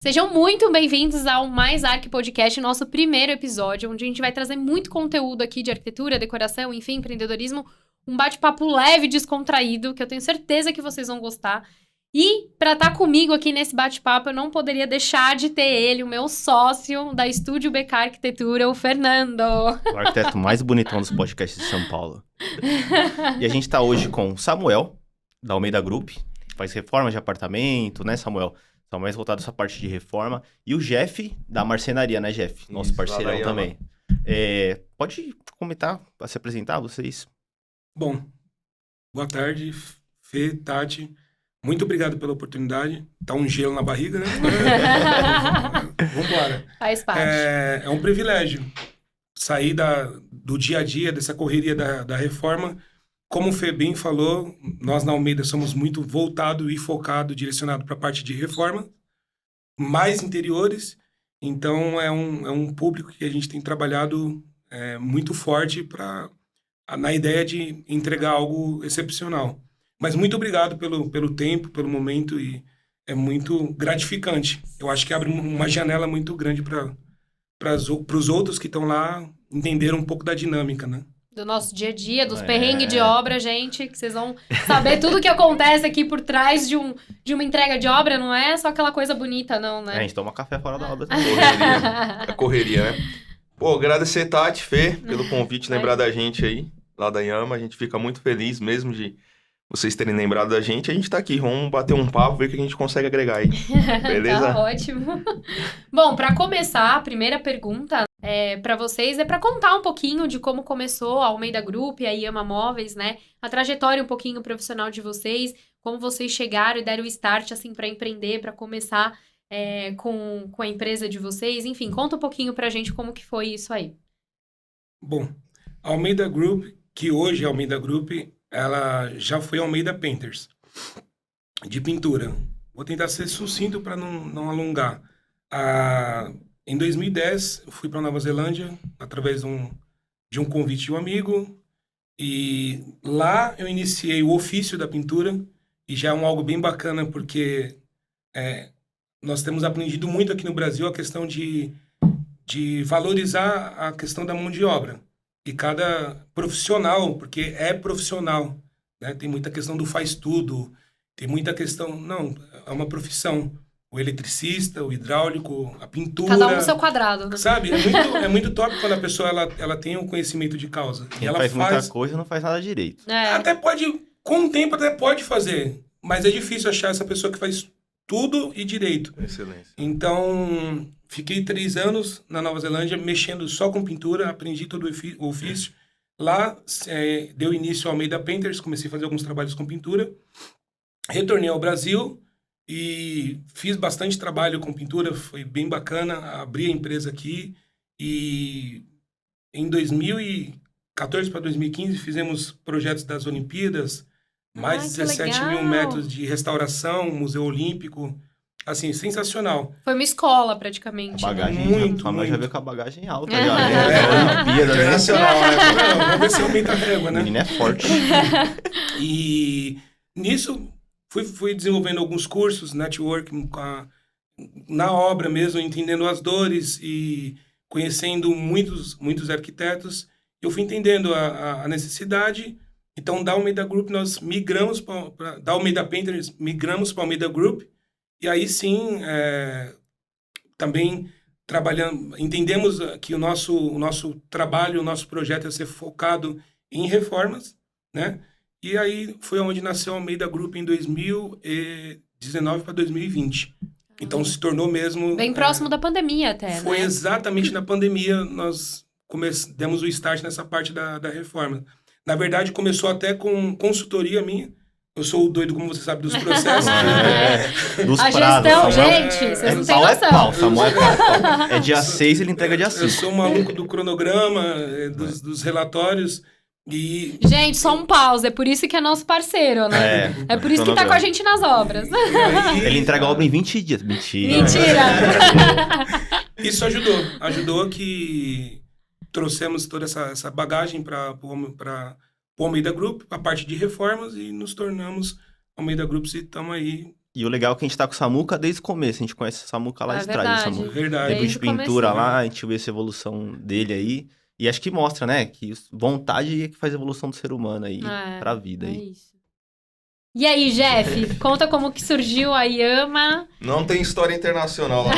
Sejam muito bem-vindos ao Mais Arc Podcast, nosso primeiro episódio, onde a gente vai trazer muito conteúdo aqui de arquitetura, decoração, enfim, empreendedorismo. Um bate-papo leve e descontraído, que eu tenho certeza que vocês vão gostar. E para estar comigo aqui nesse bate-papo, eu não poderia deixar de ter ele, o meu sócio da Estúdio BK Arquitetura, o Fernando. O arquiteto mais bonitão dos podcasts de São Paulo. E a gente tá hoje com o Samuel, da Almeida Group, que faz reforma de apartamento, né, Samuel? São mais voltado essa parte de reforma. E o Jeff, da Marcenaria, né, Jeff? Nosso parceirão também. Pode comentar, se apresentar, vocês? Bom, boa tarde, Fê, Tati. Muito obrigado pela oportunidade. Tá um gelo na barriga, né? Vambora. Faz parte. É um privilégio sair do dia a dia, dessa correria da reforma. Como o Fê bem falou, nós na Almeida somos muito voltado e focado, direcionado para a parte de reforma, mais interiores. Então, é um público que a gente tem trabalhado muito forte na ideia de entregar algo excepcional. Mas muito obrigado pelo tempo, pelo momento, e é muito gratificante. Eu acho que abre uma janela muito grande para os outros que estão lá entender um pouco da dinâmica, né? Do nosso dia a dia, dos perrengues de obra, gente, que vocês vão saber tudo que acontece aqui por trás de uma entrega de obra, não é só aquela coisa bonita, não, né? A gente toma café fora da obra. A correria, né? Pô, agradecer, Tati, Fê, pelo convite, lembrar da gente aí, lá da Yama. A gente fica muito feliz mesmo de vocês terem lembrado da gente. A gente tá aqui, vamos bater um papo, ver o que a gente consegue agregar aí. Beleza? Tá ótimo. Bom, para começar, a primeira pergunta para vocês é para contar um pouquinho de como começou a Almeida Group e a Yama Móveis, né? A trajetória um pouquinho profissional de vocês, como vocês chegaram e deram o start, assim, para empreender, para começar com a empresa de vocês. Enfim, conta um pouquinho pra gente como que foi isso aí. Bom, a Almeida Group, que hoje é a Almeida Group, ela já foi Almeida Painters, de pintura. Vou tentar ser sucinto para não alongar. Em 2010, eu fui para Nova Zelândia, através de um convite de um amigo, e lá eu iniciei o ofício da pintura, e já é algo bem bacana, porque nós temos aprendido muito aqui no Brasil a questão de valorizar a questão da mão de obra. E cada profissional, porque é profissional, né? Tem muita questão do faz tudo, tem muita questão... Não, é uma profissão. O eletricista, o hidráulico, a pintura... Cada um no seu quadrado, né? Sabe? É muito top quando a pessoa ela tem um conhecimento de causa. Quem ela faz muita coisa não faz nada direito. Até pode, com o tempo até pode fazer, mas é difícil achar essa pessoa que faz tudo e direito. Excelência. Então, fiquei 3 anos na Nova Zelândia mexendo só com pintura, aprendi todo o ofício. Lá deu início ao Almeida Painters, comecei a fazer alguns trabalhos com pintura. Retornei ao Brasil e fiz bastante trabalho com pintura, foi bem bacana, abri a empresa aqui e em 2014 para 2015 fizemos projetos das Olimpíadas, mais de 17 mil metros de restauração, Museu Olímpico, assim, sensacional. Foi uma escola, praticamente. A bagagem, muito. Já veio com a bagagem alta, já. Olimpíada, internacional, né? Vamos ver se aumenta a régua, né? O menino é forte. E nisso, fui desenvolvendo alguns cursos, networking, na obra mesmo, entendendo as dores e conhecendo muitos arquitetos. Eu fui entendendo a necessidade. Então, da Almeida Group, nós migramos da Almeida Painters, migramos para a Almeida Group. E aí, sim, também entendemos que o nosso trabalho, o nosso projeto é ser focado em reformas, né? E aí foi onde nasceu a Almeida Group em 2019 para 2020. Então, se tornou mesmo... Bem próximo da pandemia até, né? Foi exatamente na pandemia nós demos o start nessa parte da reforma. Na verdade, começou até com consultoria minha. Eu sou o doido, como você sabe, dos processos. Dos a prazos, gestão, gente, vocês não têm noção. Samuel é pau. É dia 6, ele entrega dia 5. Eu sou maluco do cronograma, dos relatórios. E... Gente, só um pause. É por isso que é nosso parceiro, né? É por isso que tá com a gente nas obras. Ele entrega a obra em 20 dias. Mentira. Isso ajudou que trouxemos toda essa bagagem para o Almeida Group, a parte de reformas, e nos tornamos Almeida Group e estamos aí E o legal é que a gente tá com o Samuca desde o começo. A gente conhece o Samuca lá É de trás, o verdade. Samuca. Verdade. Debut de Desde o pintura comecinho. lá, a gente vê essa evolução dele aí. E acho que mostra, né? Que vontade é que faz a evolução do ser humano aí pra vida É aí. isso. E aí, Jeff, conta como que surgiu a Yama. Não tem história internacional lá.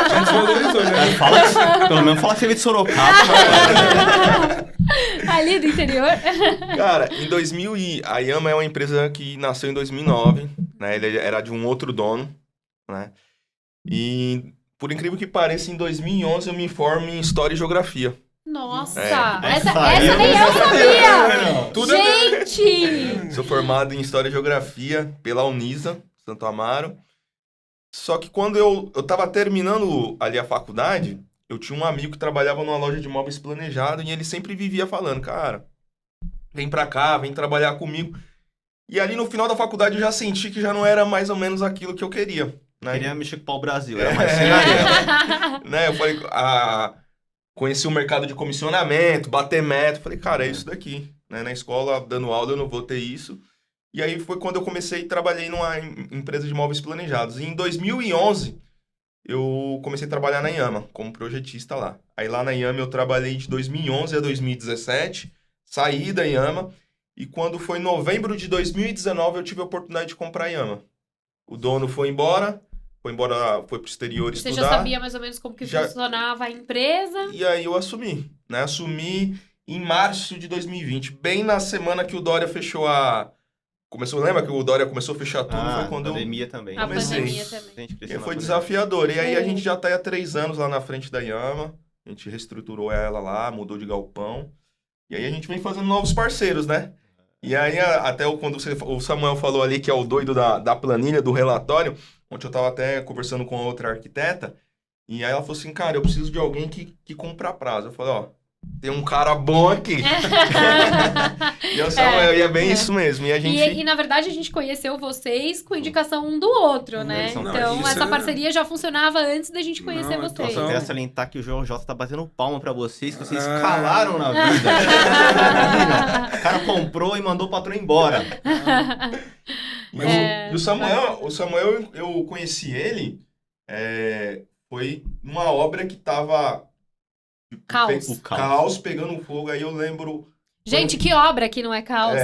Já desvalorizou, né? Pelo menos fala que você veio de Sorocaba. Ali do interior. Cara, em 2000 a Yama é uma empresa que nasceu em 2009, né? Ele era de um outro dono, né? E, por incrível que pareça, em 2011 eu me formo em História e Geografia. Nossa, É. essa Essa nem eu sabia. Tudo a ver. Gente! Sou formado em História e Geografia pela Unisa, Santo Amaro. Só que quando eu tava terminando ali a faculdade, eu tinha um amigo que trabalhava numa loja de móveis planejado e ele sempre vivia falando, cara, vem pra cá, vem trabalhar comigo. E ali no final da faculdade eu já senti que já não era mais ou menos aquilo que eu queria, né? Queria mexer com o pau-brasil, era mais cenário. Né? Eu falei, conheci o mercado de comissionamento, bater meta, falei, cara, é isso daqui, né? Na escola, dando aula, eu não vou ter isso. E aí foi quando eu comecei, trabalhei numa empresa de móveis planejados. E em 2011, eu comecei a trabalhar na Yama, como projetista lá. Aí lá na Yama eu trabalhei de 2011 a 2017, saí da Yama, e quando foi em novembro de 2019, eu tive a oportunidade de comprar a Yama. O dono foi pro exterior Você estudar. já sabia mais ou menos como que Já- funcionava a empresa? E aí eu assumi, né? Assumi em março de 2020, bem na semana que o Dória fechou lembra que o Dória começou a fechar tudo? Foi quando eu... pandemia também. A comecei. pandemia também. A gente cresceu E na foi pandemia. desafiador. E aí a É. gente já tá há 3 anos lá na frente da Yama. A gente reestruturou ela lá, mudou de galpão. E aí a gente vem fazendo novos parceiros, né? E aí quando o Samuel falou ali que é o doido da planilha, do relatório, onde eu tava até conversando com outra arquiteta, e aí ela falou assim, cara, eu preciso de alguém que cumpra a prazo. Eu falei, ó, tem um cara bom aqui. E o Samuel, e é bem isso mesmo. E a gente... E na verdade a gente conheceu vocês com indicação um do outro, né? Não, Então isso essa é- parceria já funcionava antes da gente conhecer Não, é vocês. Eu total. quero salientar que o João J tá batendo palma pra vocês, que vocês Ah. calaram na vida. O cara comprou e mandou o patrão embora. Mas É, e o Samuel, eu conheci ele, foi numa obra que tava... Caos. O caos. Caos pegando fogo, aí eu lembro... Gente, que obra que não é caos.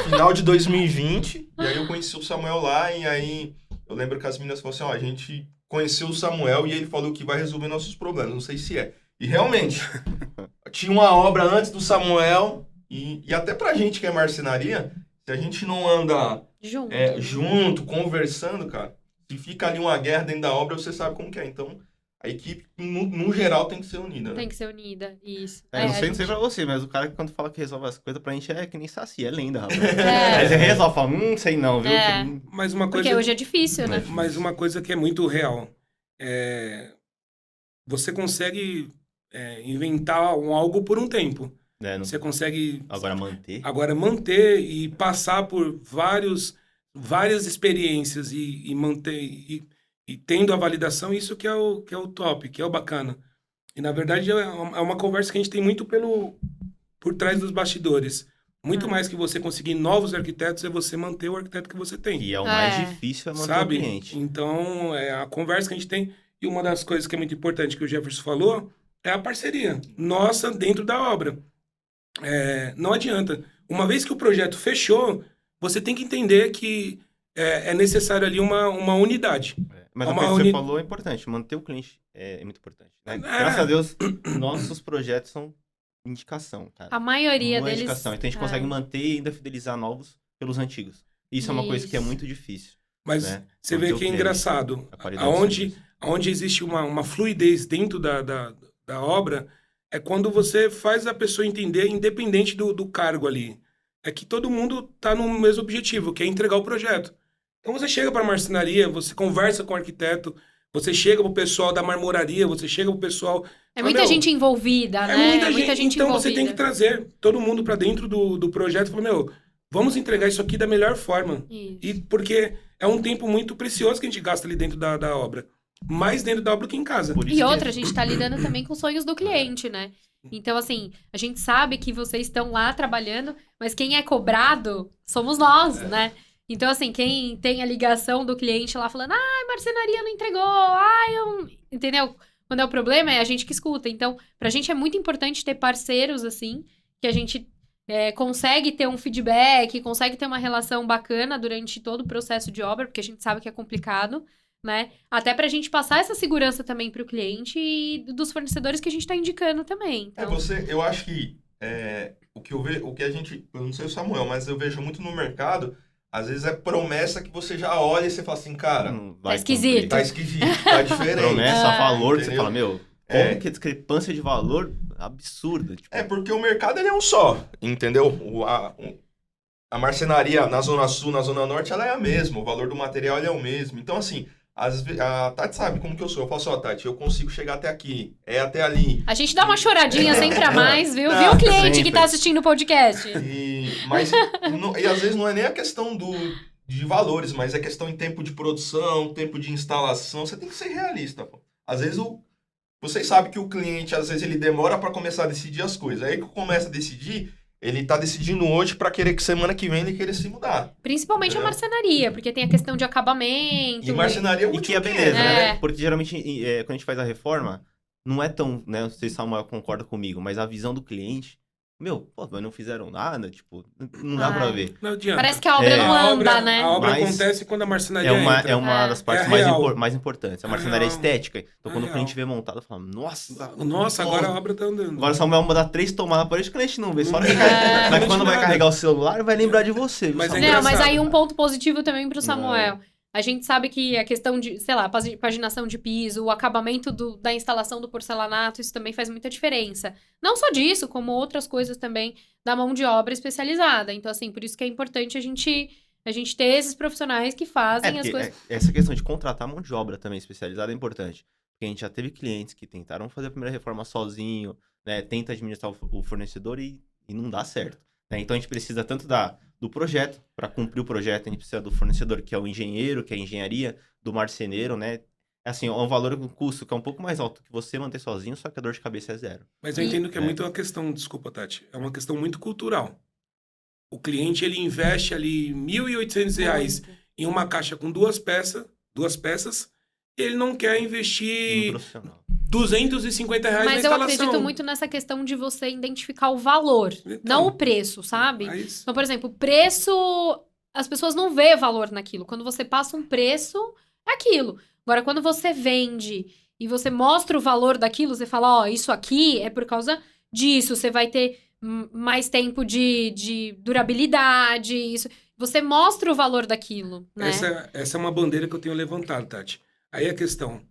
Final de 2020, e aí eu conheci o Samuel lá, e aí eu lembro que as meninas falaram assim, ó, a gente conheceu o Samuel e ele falou que vai resolver nossos problemas, não sei se é. E realmente, tinha uma obra antes do Samuel, e até pra gente que é marcenaria, se a gente não anda Junto. junto, conversando, cara, se fica ali uma guerra dentro da obra, você sabe como que é. Então, a equipe, no geral, tem que ser unida, né? Tem que ser unida, isso. Não a sei gente- pra você, mas o cara que quando fala que resolve as coisas, pra gente é que nem saci, é lenda, rapaz. É. Aí você resolve, fala, sei não, viu? É. Mas uma Porque coisa, hoje é difícil, né? mas uma coisa que é muito real. Você consegue inventar algo por um tempo. É, não- Você consegue Agora manter. agora manter e passar por várias experiências e manter e tendo a validação, isso que é o top, que é o bacana. E na verdade é uma conversa que a gente tem muito por trás dos bastidores. Muito mais que você conseguir novos arquitetos é você manter o arquiteto que você tem. E é o mais É. difícil, é manter Sabe? o cliente. Então, é a conversa que a gente tem. E uma das coisas que é muito importante que o Jefferson falou é a parceria nossa dentro da obra. Não adianta. Uma vez que o projeto fechou, você tem que entender que é necessário ali uma unidade. Mas Uma uma coisa que você uni- falou é importante, manter o cliente é muito importante. Né? É. Graças a Deus, nossos projetos são indicação, cara. A maioria Uma deles... indicação. Então a gente consegue manter e ainda fidelizar novos pelos antigos. Isso é uma coisa que é Isso. muito difícil. Mas né? você Manter vê o que é cliente, engraçado. a qualidade do serviço. Aonde existe uma fluidez dentro da obra é quando você faz a pessoa entender, independente do cargo ali. É que todo mundo está no mesmo objetivo, que é entregar o projeto. Então você chega para a marcenaria, você conversa com o arquiteto, você chega para o pessoal da marmoraria, você chega para o pessoal... É muita Meu, gente envolvida, né? muita gente então você tem que trazer todo mundo para dentro do projeto e falar, meu, vamos entregar isso aqui da melhor forma. Isso. E porque é um tempo muito precioso que a gente gasta ali dentro da obra. Mais dentro da obra que em casa. Por isso E que- outra, a gente tá lidando também com os sonhos do cliente, né? Então, assim, a gente sabe que vocês estão lá trabalhando, mas quem é cobrado somos nós, né? Então, assim, quem tem a ligação do cliente lá falando, ai, marcenaria não entregou, ai, eu... Entendeu? Quando é o problema, é a gente que escuta. Então, pra gente é muito importante ter parceiros, assim, que a gente consegue ter um feedback, consegue ter uma relação bacana durante todo o processo de obra, porque a gente sabe que é complicado, né? Até pra gente passar essa segurança também pro cliente e dos fornecedores que a gente tá indicando também. Então... eu acho que o que a gente, eu não sei o Samuel, mas eu vejo muito no mercado, às vezes é promessa que você já olha e você fala assim, cara, tá esquisito. Tá esquisito, tá diferente. Promessa, valor, que você Entendeu? fala, meu, como que a discrepância de valor absurda. Tipo... Porque o mercado ele é um só, entendeu? A marcenaria na Zona Sul, na Zona Norte, ela é a mesma, o valor do material ele é o mesmo. Então, assim, a Tati sabe como que eu sou. Eu falo assim, Tati, eu consigo chegar até aqui, até ali. A gente dá uma choradinha sempre a mais, viu? Tá, Viu o cliente sempre. que tá assistindo o podcast? E às vezes não é nem a questão de valores, mas é questão em tempo de produção, tempo de instalação. Você tem que ser realista, pô. Às vezes vocês sabem que o cliente, às vezes, ele demora para começar a decidir as coisas. Aí que começa a decidir, ele tá decidindo hoje para querer que semana que vem ele queira se mudar. Principalmente a marcenaria, porque tem a questão de acabamento. E marcenaria é E o que é último beleza, é. né? Porque geralmente, quando a gente faz a reforma, não é tão, né? Não sei se o Samuel concorda comigo, mas a visão do cliente, meu, pô, mas não fizeram nada, tipo, não dá pra ver. Não adianta. Parece que a obra não anda, né? A obra Mas acontece quando a marcenaria É entra. uma das partes É real. mais importantes. A marcenaria é real. estética. Então, quando o real. cliente vê montado, fala, nossa, Nossa, agora a obra tá andando. agora o Samuel manda 3 tomadas por isso que o cliente não vê. Só que É. mas quando vai Nada. carregar o celular, vai lembrar de você. viu, Mas é Samuel? Não, mas engraçado. aí um ponto positivo também pro Samuel. A gente sabe que a questão de, sei lá, paginação de piso, o acabamento da instalação do porcelanato, isso também faz muita diferença. Não só disso, como outras coisas também da mão de obra especializada. Então, assim, por isso que é importante a gente ter esses profissionais que fazem as coisas. Essa questão de contratar mão de obra também especializada é importante. Porque a gente já teve clientes que tentaram fazer a primeira reforma sozinho, né? Tenta administrar o fornecedor e não dá certo. Né? Então a gente precisa tanto do projeto, para cumprir o projeto, a gente precisa do fornecedor, que é o engenheiro, que é a engenharia, do marceneiro, né? Assim, é um valor, um custo que é um pouco mais alto que você manter sozinho, só que a dor de cabeça é zero. Mas eu entendo que é muito uma questão, desculpa, Tati, é uma questão muito cultural. O cliente, ele investe ali R$ 1.800 em uma caixa com duas peças, ele não quer Um investir profissional. R$250 na Mas eu instalação. acredito muito nessa questão de você identificar o valor, Então, não o preço, sabe? Mas, Então, por exemplo, o preço, as pessoas não vê valor naquilo. Quando você passa um preço, é aquilo. Agora, quando você vende e você mostra o valor daquilo, você fala, ó, isso aqui é por causa disso, você vai ter mais tempo de durabilidade, isso. Você mostra o valor daquilo, né? essa é uma bandeira que eu tenho levantado, Tati. Aí a questão,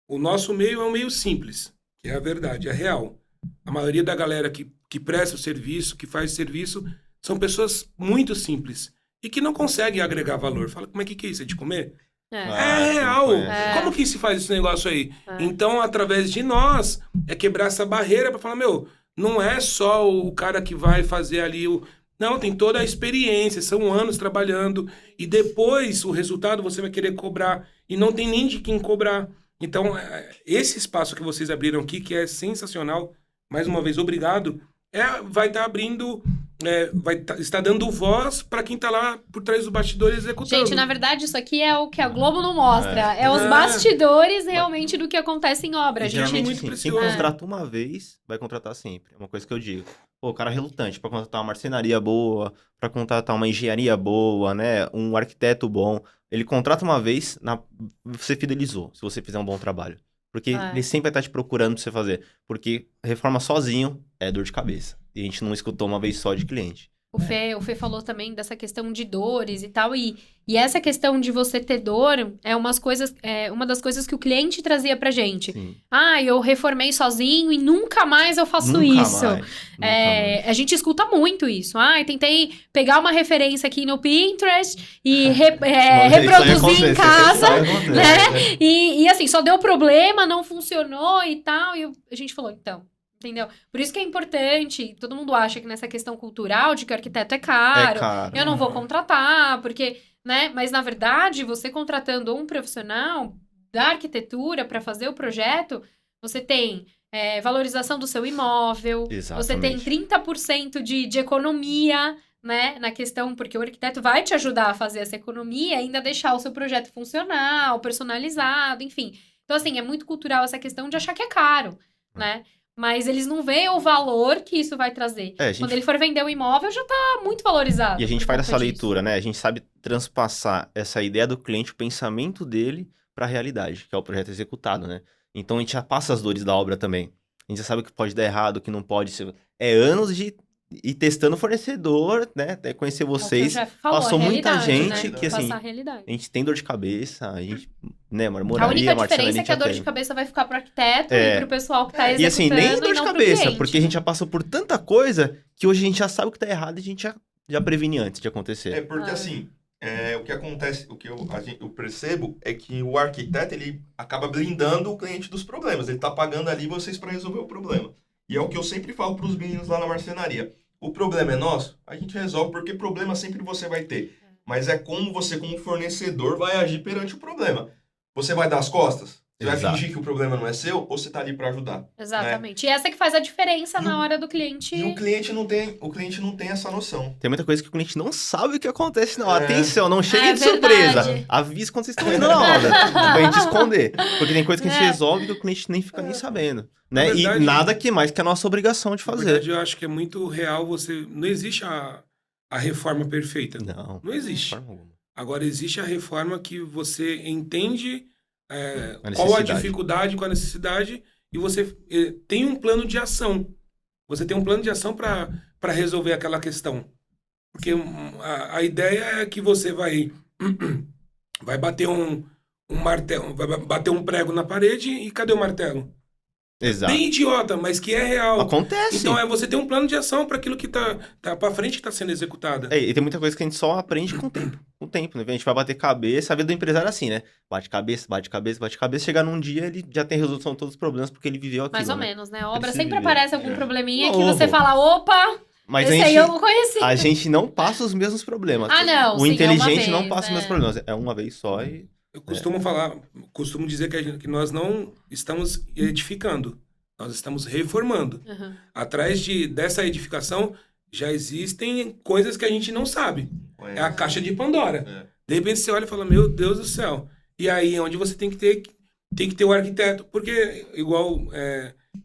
o nosso meio é um meio simples, que é a verdade, é real. A maioria da galera que presta o serviço, que faz serviço, são pessoas muito simples e que não conseguem agregar valor. Fala, como é que é isso? É de comer? É real. Como que se faz esse negócio aí? Então, através de nós, é quebrar essa barreira para falar, meu, não é só o cara que vai fazer ali o... Não, tem toda a experiência, são anos trabalhando e depois o resultado você vai querer cobrar e não tem nem de quem cobrar. Então, esse espaço que vocês abriram aqui, que é sensacional, mais uma vez, obrigado, vai estar abrindo... está dando voz para quem está lá por trás dos bastidores executando. Gente, na verdade, isso aqui é o que a Globo não mostra. É os bastidores realmente do que acontece em obra. E A gente geralmente, muito assim, precioso. quem contrata uma vez, vai contratar sempre. É uma coisa que eu digo. Pô, o cara é relutante pra contratar uma marcenaria boa, pra contratar uma engenharia boa, né? Um arquiteto bom. Ele contrata uma vez, você fidelizou, se você fizer um bom trabalho. Porque ele sempre vai estar te procurando pra você fazer. Porque reforma sozinho é dor de cabeça. E a gente não escutou uma vez só de cliente. O Fê falou também dessa questão de dores e tal, e essa questão de você ter dor é uma das coisas que o cliente trazia pra gente. Sim. Eu reformei sozinho e nunca mais eu faço Nunca isso. mais. A gente escuta muito isso. Tentei pegar uma referência aqui no Pinterest e reproduzir em casa, né? E assim, só deu problema, não funcionou e tal, e a gente falou, então... Entendeu? Por isso que é importante, todo mundo acha que nessa questão cultural de que o arquiteto é caro, eu não vou contratar, porque, né? Mas, na verdade, você contratando um profissional da arquitetura para fazer o projeto, você tem valorização do seu imóvel, Exatamente. você tem 30% de economia, né, na questão, porque o arquiteto vai te ajudar a fazer essa economia e ainda deixar o seu projeto funcional, personalizado, enfim. Então, assim, é muito cultural essa questão de achar que é caro, né? Mas eles não veem o valor que isso vai trazer. Quando ele for vender o imóvel, já tá muito valorizado. E a gente faz essa leitura, né? A gente sabe transpassar essa ideia do cliente, o pensamento dele para a realidade, que é o projeto executado, né? Então, a gente já passa as dores da obra também. A gente já sabe o que pode dar errado, o que não pode. É anos de ir testando o fornecedor, né? Até conhecer vocês. Passou muita gente, né? Que assim, a gente tem dor de cabeça, a gente, né, marmoraria, a única diferença é que a dor de cabeça vai ficar pro arquiteto e pro pessoal que tá executando. E assim, nem dor de cabeça, cliente, porque a gente já passou por tanta coisa que hoje a gente já sabe o que tá errado e a gente já previne antes de acontecer. É porque assim, o que acontece, o que eu percebo é que o arquiteto, ele acaba blindando o cliente dos problemas. Ele tá pagando ali vocês para resolver o problema. E é o que eu sempre falo pros meninos lá na marcenaria. O problema é nosso, a gente resolve, porque problema sempre você vai ter. Mas é como você, como fornecedor, vai agir perante o problema. Você vai dar as costas? Você vai fingir que o problema não é seu, ou você tá ali para ajudar? Exatamente. Né? E essa que faz a diferença na hora do cliente. E o cliente não tem essa noção. Tem muita coisa que o cliente não sabe o que acontece na hora. Atenção, não chegue de surpresa. Avise quando vocês estão indo na obra. Pra gente esconder. Porque tem coisa que a gente resolve que o cliente nem fica nem sabendo. Né? Verdade, e nada que mais que a nossa obrigação de fazer. Na verdade, eu acho que é muito real você... Não existe a reforma perfeita. Não existe. Agora, existe a reforma que você entende qual a dificuldade, qual a necessidade, e você tem um plano de ação. Você tem um plano de ação para resolver aquela questão. Porque a ideia é que você vai bater um martelo, vai bater um prego na parede e cadê o martelo? Exato. Bem idiota, mas que é real. Acontece. Então você tem um plano de ação para aquilo que tá para frente, que está sendo executada. E tem muita coisa que a gente só aprende com o tempo. Com o tempo, né? A gente vai bater cabeça. A vida do empresário é assim, né? Bate cabeça, bate cabeça, bate cabeça. Chegar num dia, ele já tem resolução de todos os problemas, porque ele viveu aquilo. Mais ou né? menos, né? A obra sempre aparece algum probleminha que você fala, opa... Mas esse aí eu não conheci. A gente não passa os mesmos problemas. Não. O inteligente não passa os mesmos problemas. É uma vez só e... Eu costumo dizer que nós não estamos edificando. Nós estamos reformando. Atrás dessa edificação, já existem coisas que a gente não sabe. É a caixa de Pandora. De repente você olha e fala, meu Deus do céu. E aí, onde você tem que ter o arquiteto. Porque,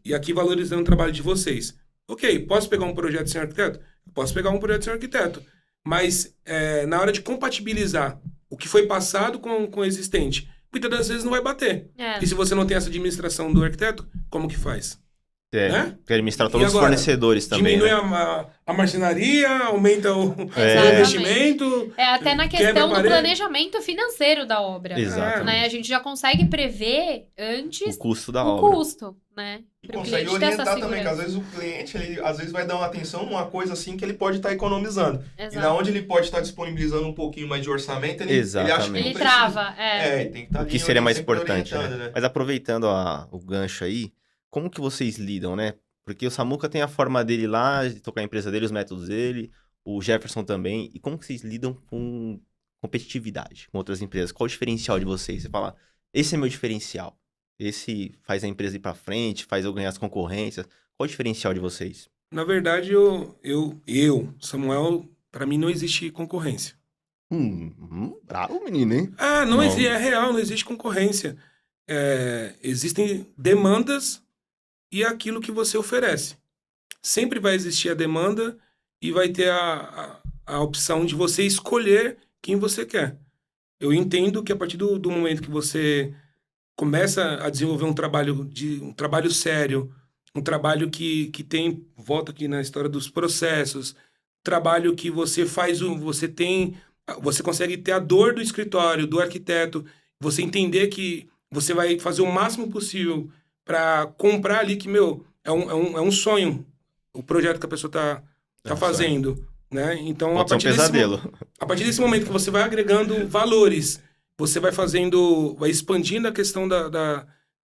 e aqui valorizando o trabalho de vocês. Ok, posso pegar um projeto sem arquiteto? Posso pegar um projeto sem arquiteto. Mas, na hora de compatibilizar o que foi passado com o existente, muitas das vezes não vai bater. E se você não tem essa administração do arquiteto, como que faz? Né? Tem que administrar todos os fornecedores também. Diminui a marcenaria, aumenta o investimento. Até na questão do planejamento financeiro da obra. Exatamente. Né? A gente já consegue prever antes o custo da obra. Né? E consegue orientar também, que às vezes o cliente ele, às vezes vai dar uma atenção numa coisa assim que ele pode estar economizando. Exato. E na onde ele pode estar disponibilizando um pouquinho mais de orçamento, ele acha que não ele trava. Tem que estar o que seria mais importante, né? Mas aproveitando o gancho aí, como que vocês lidam, né? Porque o Samuca tem a forma dele lá, de tocar a empresa dele, os métodos dele, o Jefferson também. E como que vocês lidam com competitividade com outras empresas? Qual o diferencial de vocês? Você fala, esse é meu diferencial. Esse faz a empresa ir pra frente, faz eu ganhar as concorrências. Qual o diferencial de vocês? Na verdade, Samuel, pra mim não existe concorrência. Bravo, menino, hein? Não existe, é real, não existe concorrência. Existem demandas e aquilo que você oferece. Sempre vai existir a demanda e vai ter a opção de você escolher quem você quer. Eu entendo que a partir do momento que você começa a desenvolver um trabalho sério, um trabalho que tem, volta aqui na história dos processos, trabalho que você faz, você consegue ter a dor do escritório, do arquiteto, você entender que você vai fazer o máximo possível para comprar ali que, é um sonho, o projeto que a pessoa tá fazendo, né? Então, a partir desse momento que você vai agregando valores, você vai expandindo a questão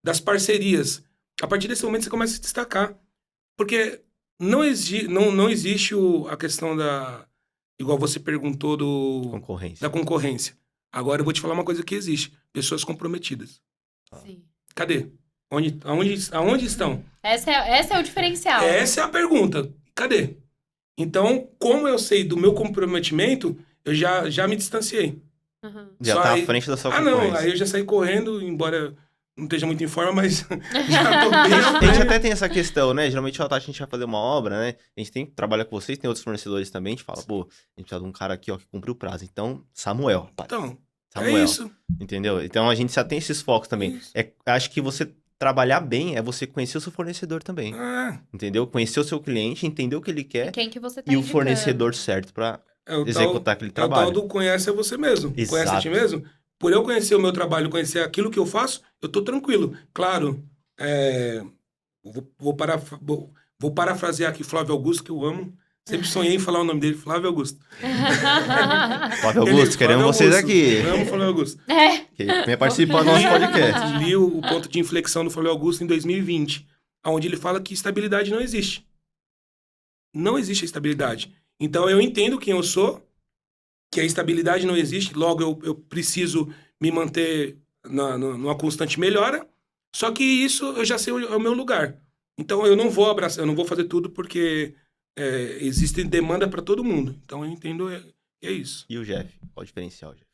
das parcerias. A partir desse momento você começa a se destacar. Porque não existe a questão igual você perguntou da concorrência. Agora eu vou te falar uma coisa que existe. Pessoas comprometidas. Sim. Cadê? Aonde estão? Essa é o diferencial. Essa é a pergunta. Cadê? Então, como eu sei do meu comprometimento, eu já me distanciei. Uhum. Já Só tá aí- à frente da sua Ah, não, concorrência. aí eu já saí correndo, embora não esteja muito em forma, mas já tô bem à A gente frente. até tem essa questão, né? Geralmente, a gente vai fazer uma obra, né? A gente trabalha com vocês, tem outros fornecedores também. A gente fala, pô, a gente precisa de um cara aqui, ó, que cumpriu o prazo. Então, Samuel, rapaz. Então, é Samuel. isso. Entendeu? Então, a gente já tem esses focos também. Isso. Acho que você trabalhar bem é você conhecer o seu fornecedor também. Ah, Entendeu? Conhecer o seu cliente, entender o que ele E quer quem que você tá e o indicando. fornecedor certo pra é o tal, executar aquele é o tal trabalho. do conhece a você mesmo. Conhece a ti Exato. mesmo? Por eu conhecer o meu trabalho, conhecer aquilo que eu faço, eu tô tranquilo. Claro, vou parafrasear aqui Flávio Augusto, que eu amo. Sempre sonhei em falar o nome dele, Flávio Augusto. Flávio Augusto, queremos Flávio vocês Augusto. aqui. Eu amo Flávio Augusto. É. Que venha participar do nosso podcast. Li o ponto de inflexão do Flávio Augusto em 2020, onde ele fala que estabilidade não existe. Não existe a estabilidade. Então eu entendo quem eu sou, que a estabilidade não existe, logo eu preciso me manter numa constante melhora, só que isso eu já sei o meu lugar. Então eu não vou abraçar, eu não vou fazer tudo porque existe demanda para todo mundo. Então eu entendo, é isso. E o Jeff? Qual o diferencial, Jeff?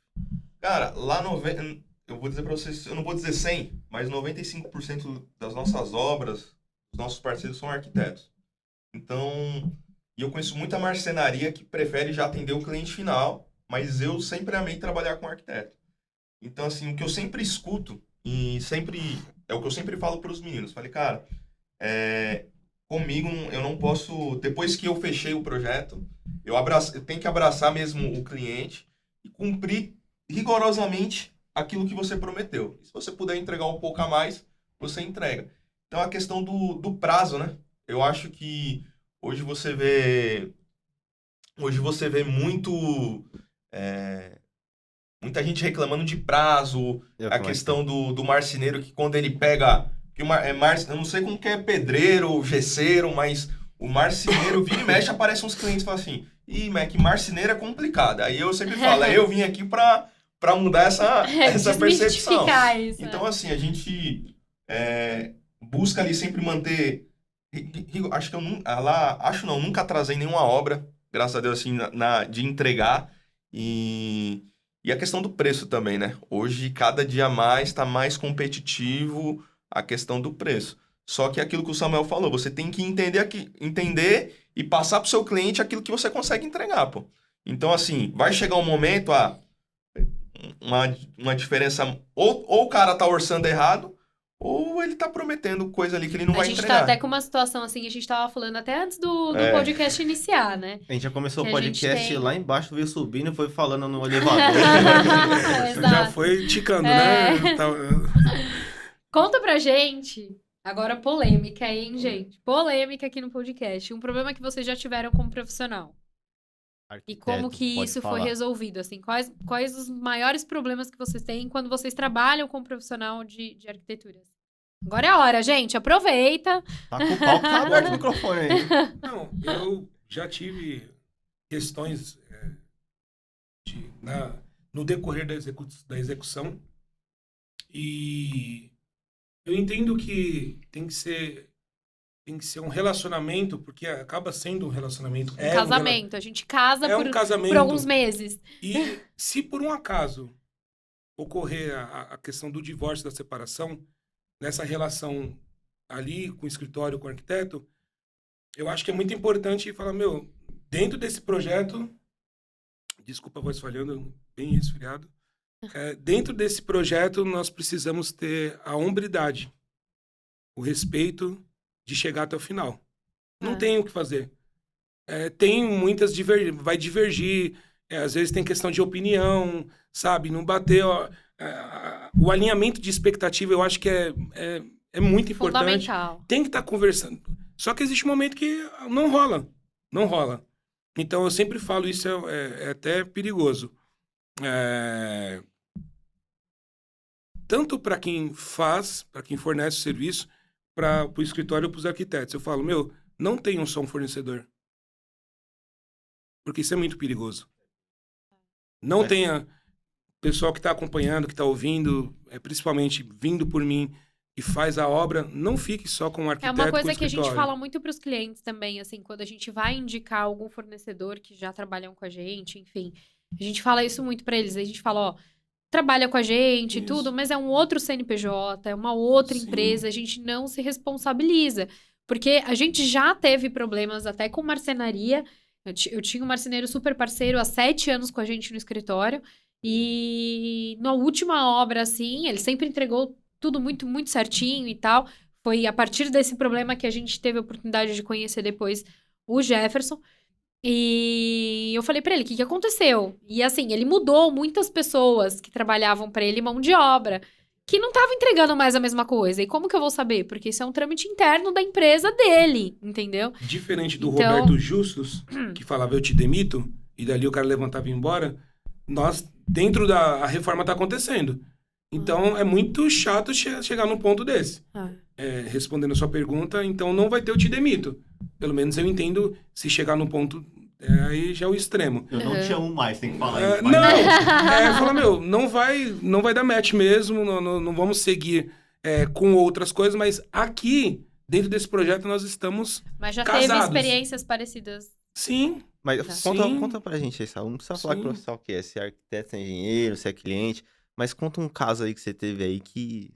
Cara, lá eu vou dizer pra vocês, eu não vou dizer 100, mas 95% das nossas obras, os nossos parceiros são arquitetos. Então, e eu conheço muita marcenaria que prefere já atender o cliente final, mas eu sempre amei trabalhar com arquiteto. Então, assim, o que eu sempre escuto, e sempre é o que eu sempre falo para os meninos. Falei, cara, comigo eu não posso, depois que eu fechei o projeto, eu tenho que abraçar mesmo o cliente e cumprir rigorosamente aquilo que você prometeu. E se você puder entregar um pouco a mais, você entrega. Então, a questão do prazo, né? Eu acho que hoje você vê muito muita gente reclamando de prazo, a questão do marceneiro que quando ele pega que eu não sei como que é pedreiro ou gesseiro, mas o marceneiro vira e mexe, aparecem uns clientes e falam assim, ih, Mac, marceneiro é complicado. Aí eu sempre falo, eu vim aqui para mudar essa percepção. Isso, então, assim, a gente busca ali sempre manter. Acho que nunca atrasei nenhuma obra, graças a Deus, assim, de entregar. E a questão do preço também, né? Hoje, cada dia mais, está mais competitivo a questão do preço. Só que aquilo que o Samuel falou, você tem que entender e passar para o seu cliente aquilo que você consegue entregar, pô. Então, assim, vai chegar um momento, uma diferença, ou o cara tá orçando errado, ou ele tá prometendo coisa ali que ele não vai entregar. A gente tá até com uma situação assim, a gente tava falando até antes do podcast iniciar, né? A gente já começou Que o a gente podcast tem- lá embaixo, veio subindo e foi falando no elevador. Já Exato. foi ticando, né? Conta pra gente, agora polêmica, hein, gente? Polêmica aqui no podcast. Um problema que vocês já tiveram como profissional. E como que Pode isso foi falar. resolvido? Assim, quais os maiores problemas que vocês têm quando vocês trabalham com um profissional de arquitetura? Agora é a hora, gente. Aproveita. Tá com o pau que tá aberto o microfone aí. Não, eu já tive questões no decorrer da execução e eu entendo que tem que ser um relacionamento, porque acaba sendo um relacionamento. Um casamento. A gente casa É um casamento. por alguns meses. E se por um acaso ocorrer a questão do divórcio, da separação, nessa relação ali com o escritório, com o arquiteto, eu acho que é muito importante falar, dentro desse projeto, desculpa a voz falhando, bem resfriado, dentro desse projeto nós precisamos ter a hombridade, o respeito de chegar até o final. Não tem o que fazer. Tem muitas vai divergir, às vezes tem questão de opinião, sabe? Não bater. O alinhamento de expectativa eu acho que é muito importante. Fundamental. Tem que estar conversando. Só que existe um momento que não rola. Não rola. Então eu sempre falo, isso é até perigoso. Tanto para quem faz, para quem fornece o serviço, para o escritório ou para os arquitetos. Eu falo, não tenham só um fornecedor. Porque isso é muito perigoso. Não tenha pessoal que está acompanhando, que está ouvindo, principalmente vindo por mim, e faz a obra, não fique só com o É arquiteto, uma com o coisa que a gente escritório. fala muito para os clientes também, assim, quando a gente vai indicar algum fornecedor que já trabalham com a gente, enfim, a gente fala isso muito para eles. A gente fala, ó, trabalha com a gente e Isso. tudo, mas é um outro CNPJ, é uma outra Sim. empresa, a gente não se responsabiliza. Porque a gente já teve problemas até com marcenaria. Eu tinha um marceneiro super parceiro há 7 anos com a gente no escritório. E na última obra, assim, ele sempre entregou tudo muito, muito certinho e tal. Foi a partir desse problema que a gente teve a oportunidade de conhecer depois o Jefferson. E eu falei pra ele, o que que aconteceu? E assim, ele mudou muitas pessoas que trabalhavam pra ele, mão de obra, que não estavam entregando mais a mesma coisa. E como que eu vou saber? Porque isso é um trâmite interno da empresa dele, entendeu? Diferente do Então- Roberto Justus, que falava eu te demito, e dali o cara levantava e ia embora, nós, dentro da a reforma tá acontecendo. Então, é muito chato chegar num ponto desse. Respondendo a sua pergunta, então não vai ter o te demito. Pelo menos eu entendo, se chegar num ponto, aí já é o extremo. Eu não te amo mais, tem que falar isso. Não, fala, não vai dar match mesmo, não vamos seguir com outras coisas, mas aqui, dentro desse projeto, nós estamos Mas já casados. teve experiências parecidas. Sim, Mas Tá. conta pra gente aí, Sal. Não precisa falar que Sim. profissional que é, se é arquiteto, se é engenheiro, se é cliente. Mas conta um caso aí que você teve aí que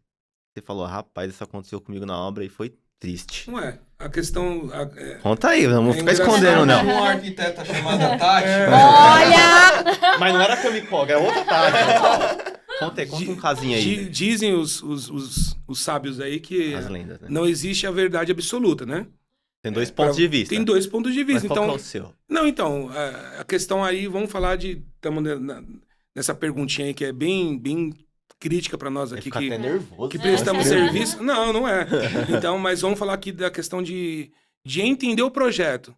você falou, rapaz, isso aconteceu comigo na obra e foi triste. não é. A questão... Conta aí, não vou É ficar engraçado. escondendo, não. Uma arquiteta chamada Tati. Olha! Mas não era Kamikoga, era outra tarde. Conta aí, conta um casinho aí. Dizem os sábios aí que As lendas, né? não existe a verdade absoluta, né? Tem dois pontos de vista. Tem 2 pontos de Mas vista. qual Então, que é o seu? não, então, a questão aí, vamos falar de... Estamos nessa perguntinha aí que é bem crítica para nós Vai aqui, ficar que até nervoso. que né? prestamos serviço. Não é. Então, mas vamos falar aqui da questão de entender o projeto.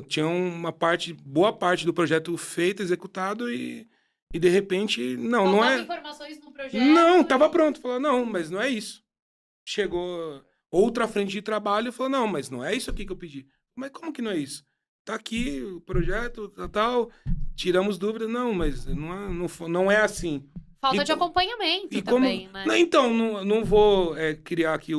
Tinha boa parte do projeto feito, executado e de repente, não é. informações no projeto. Não, tava pronto. Falou, não, mas não é isso. Chegou outra frente de trabalho e falou, não, mas não é isso aqui que eu pedi. Mas como que não é isso? Tá aqui o projeto, tal, tiramos dúvidas. Não, mas não é assim. Falta E de co- acompanhamento E também, né? Não, então, não vou criar aqui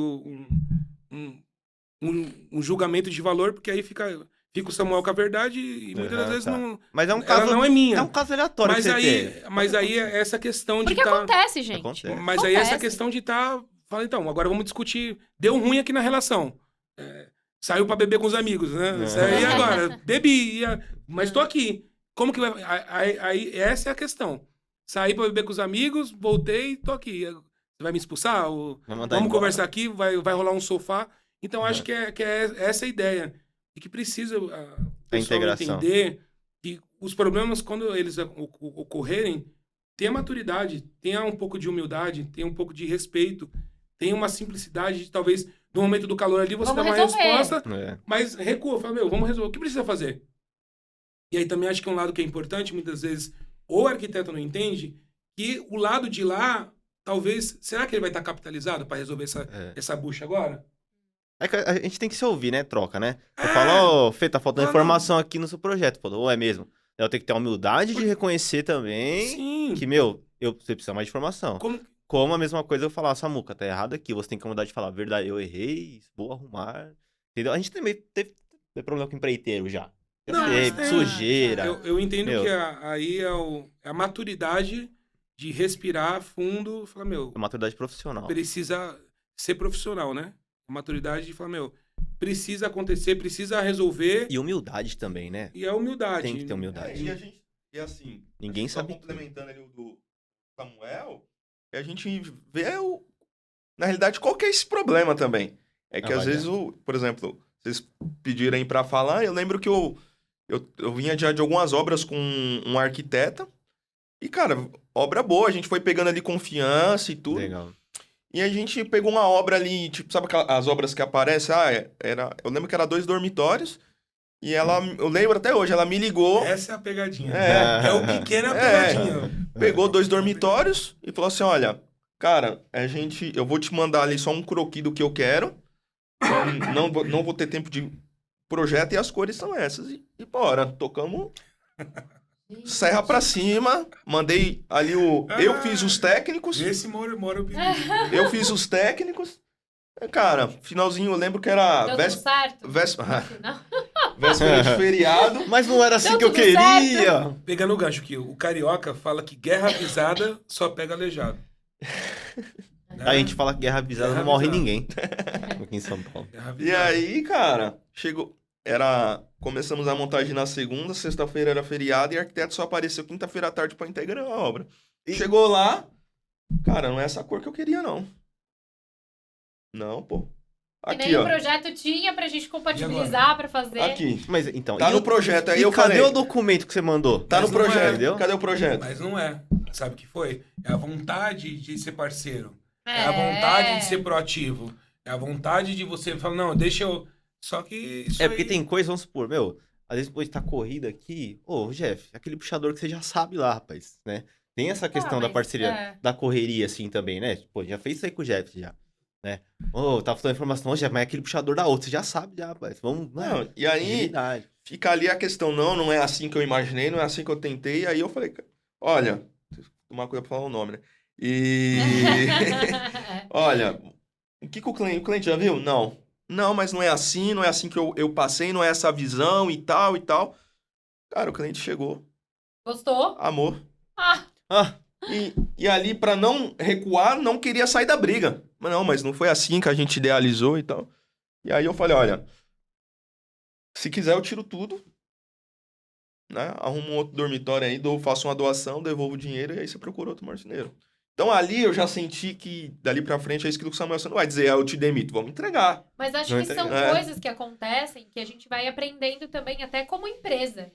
um julgamento de valor, porque aí fica o Samuel com a verdade e muitas das vezes tá. não. Mas é um Ela caso. não é minha. É um caso aleatório Mas que você aí, teve. mas aí é essa questão de Porque estar. acontece, gente. Acontece. Mas aí essa Acontece. questão de estar. Fala, então, agora vamos discutir. Deu ruim aqui na relação. Saiu pra beber com os amigos, né? E agora? Bebi, mas tô aqui. Como que vai. Aí essa é a questão. Saí pra beber com os amigos, voltei, tô aqui. Você vai me expulsar? Vai mandar Vamos embora. conversar aqui, vai rolar um sofá. Então, acho que é essa a ideia. E que precisa o pessoal integração. entender que os problemas, quando eles ocorrerem, tenha maturidade, tenha um pouco de humildade, tenha um pouco de respeito, tenha uma simplicidade de, talvez, no momento do calor ali, você dá Vamos uma resolver. resposta, É. mas recua, fala, vamos resolver. O que precisa fazer? E aí também acho que é um lado que é importante, muitas vezes, ou o arquiteto não entende, que o lado de lá, talvez, será que ele vai estar capitalizado para resolver essa bucha agora? É que a gente tem que se ouvir, né? Troca, né? Você fala, ô, Fê, tá faltando informação aqui no seu projeto. Falou, é mesmo. Eu tenho que ter a humildade de reconhecer também Sim. que, você precisa mais de informação. Como a mesma coisa eu falar, Samuca, tá errado aqui. Você tem que a humildade de falar, verdade, eu errei, vou arrumar. Entendeu? A gente também teve problema com empreiteiro já. Não, Sujeira. Eu entendo Meu. que aí é a maturidade de respirar fundo, falar, É maturidade profissional. precisa ser profissional, né? A maturidade de falar, precisa acontecer, precisa resolver. E humildade também, né? E a humildade. Tem que ter humildade. E assim, Ninguém só sabe. complementando ali o do Samuel, a gente vê na realidade qual que é esse problema também. É que às vezes, por exemplo, vocês pedirem pra falar, eu lembro que eu vinha já de algumas obras com um arquiteta e, cara, obra boa, a gente foi pegando ali confiança e tudo. Legal. E a gente pegou uma obra ali, tipo, sabe as obras que aparecem? Eu lembro que era 2 dormitórios. E eu lembro até hoje, ela me ligou. Essa é a pegadinha. É. É o pequeno a pegadinha. Pegou 2 dormitórios e falou assim: olha, cara, eu vou te mandar ali só um croquis do que eu quero. Não vou ter tempo de projeto e as cores são essas. E bora, tocamos Gente. serra pra cima, mandei ali o... Eu fiz os técnicos, Esse mora o pedido. eu fiz os técnicos. Cara, finalzinho, eu lembro que era Deu tudo certo? véspera Não. véspera de feriado. Mas não era assim Deu que eu tudo queria. Pegando o gancho aqui, o carioca fala que guerra avisada só pega aleijado. Né? A gente fala que guerra avisada Guerra não morre avisada. ninguém. Aqui em São Paulo. Guerra E avisada. aí, cara, chegou... Começamos a montagem na segunda, sexta-feira era feriado e o arquiteto só apareceu quinta-feira à tarde pra integrar a obra. Chegou lá, cara, não é essa cor que eu queria, não. Não, pô. E Aqui, nem o ó. projeto tinha pra gente compatibilizar, pra fazer. Aqui. Mas então. Tá e no o- projeto, aí e eu cadê falei. o documento que você mandou? Tá no Mas não é, projeto. entendeu? Cadê o projeto? Mas não é. Sabe o que foi? É a vontade de ser parceiro. É É. a vontade de ser proativo. É a vontade de você falar, não, deixa eu... Só que isso É porque aí- tem coisa, vamos supor, meu, às vezes depois tá corrida aqui, ô, Jeff, aquele puxador que você já sabe lá, rapaz, né? Tem essa questão da mas, parceria, da correria, assim, também, né? Pô, já fez isso aí com o Jeff, já, né? Ô, tá falando informação, ô, Jeff, mas é aquele puxador da outra, você já sabe, já, rapaz, vamos, Não, e aí agilidade. fica ali a questão, não é assim que eu imaginei, não é assim que eu tentei. Aí eu falei, olha, uma coisa pra falar o nome, né? E olha, o que o cliente já viu? Não. Não, mas não é assim que eu passei, não é essa visão e tal e tal. Cara, o cliente chegou, Gostou? amor. Ah, Ah, E ali, pra não recuar, não queria sair da briga. Mas não, mas não foi assim que a gente idealizou e tal. E aí eu falei, olha, se quiser eu tiro tudo, né? Arrumo um outro dormitório aí, faço uma doação, devolvo o dinheiro e aí você procura outro marceneiro. Então ali eu já senti que dali pra frente é isso que o Samuel, você não vai dizer, eu te demito, vamos entregar. mas acho Não que são entendi. coisas que acontecem que a gente vai aprendendo também até como empresa.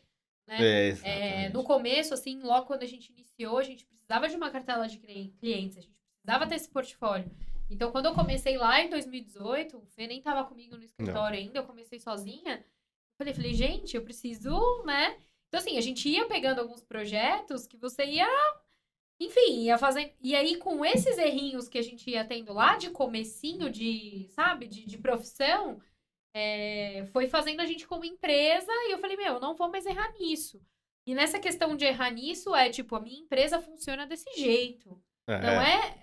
Né? exatamente. No começo, assim, logo quando a gente iniciou, a gente precisava de uma cartela de clientes, a gente precisava ter esse portfólio. Então, quando eu comecei lá em 2018, o Fê nem tava comigo no escritório ainda, eu comecei sozinha. Eu falei, gente, eu preciso, né? Então, assim, a gente ia pegando alguns projetos que você ia, enfim, ia fazendo. E aí, com esses errinhos que a gente ia tendo lá de comecinho de, sabe, de profissão, foi fazendo a gente como empresa e eu falei, meu, eu não vou mais errar nisso. E nessa questão de errar nisso, tipo, a minha empresa funciona desse jeito. Não é...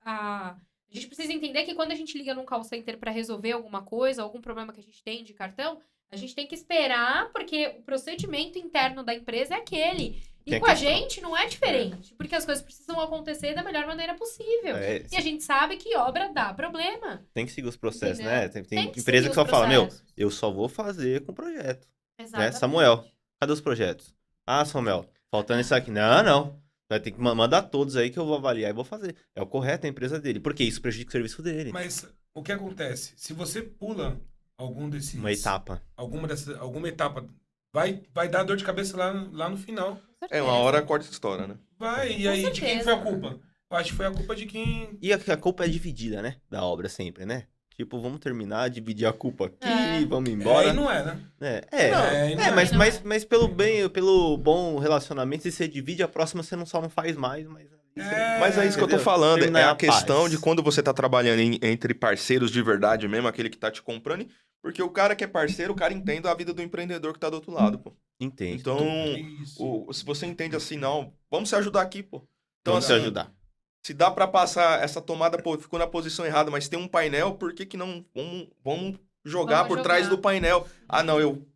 A gente precisa entender que quando a gente liga num call center para resolver alguma coisa, algum problema que a gente tem de cartão, a gente tem que esperar, porque o procedimento interno da empresa é aquele. E Tem com a questão. gente não é diferente, porque as coisas precisam acontecer da melhor maneira possível. É, E a gente sabe que obra dá problema. tem que seguir os processos, Entendeu? né? Tem Tem que empresa seguir que só os fala, meu, processos. eu só vou fazer com projeto. Né? Exatamente. Samuel, cadê os projetos? Ah, Samuel, faltando isso aqui. Não. Vai ter que mandar todos aí que eu vou avaliar e vou fazer. É o correto, é a empresa dele. Porque isso prejudica o serviço dele. Mas o que acontece? Se você pula algum desses... Uma etapa. Alguma etapa, vai dar dor de cabeça lá no final. Com É, uma certeza. hora corta essa história, né? Vai, e Com aí de quem certeza. foi a culpa? Eu acho que foi a culpa de quem... E a culpa é dividida, né? Da obra sempre, né? Tipo, vamos terminar, dividir a culpa aqui, É. vamos Aí embora. não é, né? Mas pelo bem, pelo bom relacionamento, se você divide, a próxima você não faz mais, mas... Mas é isso que eu tô Entendeu? falando, Terminar é a a questão paz. de quando você tá trabalhando entre parceiros de verdade mesmo, aquele que tá te comprando, porque o cara que é parceiro, o cara entende a vida do empreendedor que tá do outro lado, pô. Entende. Então, Isso. se você entende assim, não, vamos se ajudar aqui, pô. Então, Vamos se assim, ajudar. se dá pra passar essa tomada, pô, ficou na posição errada, mas tem um painel, por que não vamos jogar Vamos por trás jogar. do painel? Ah, não, eu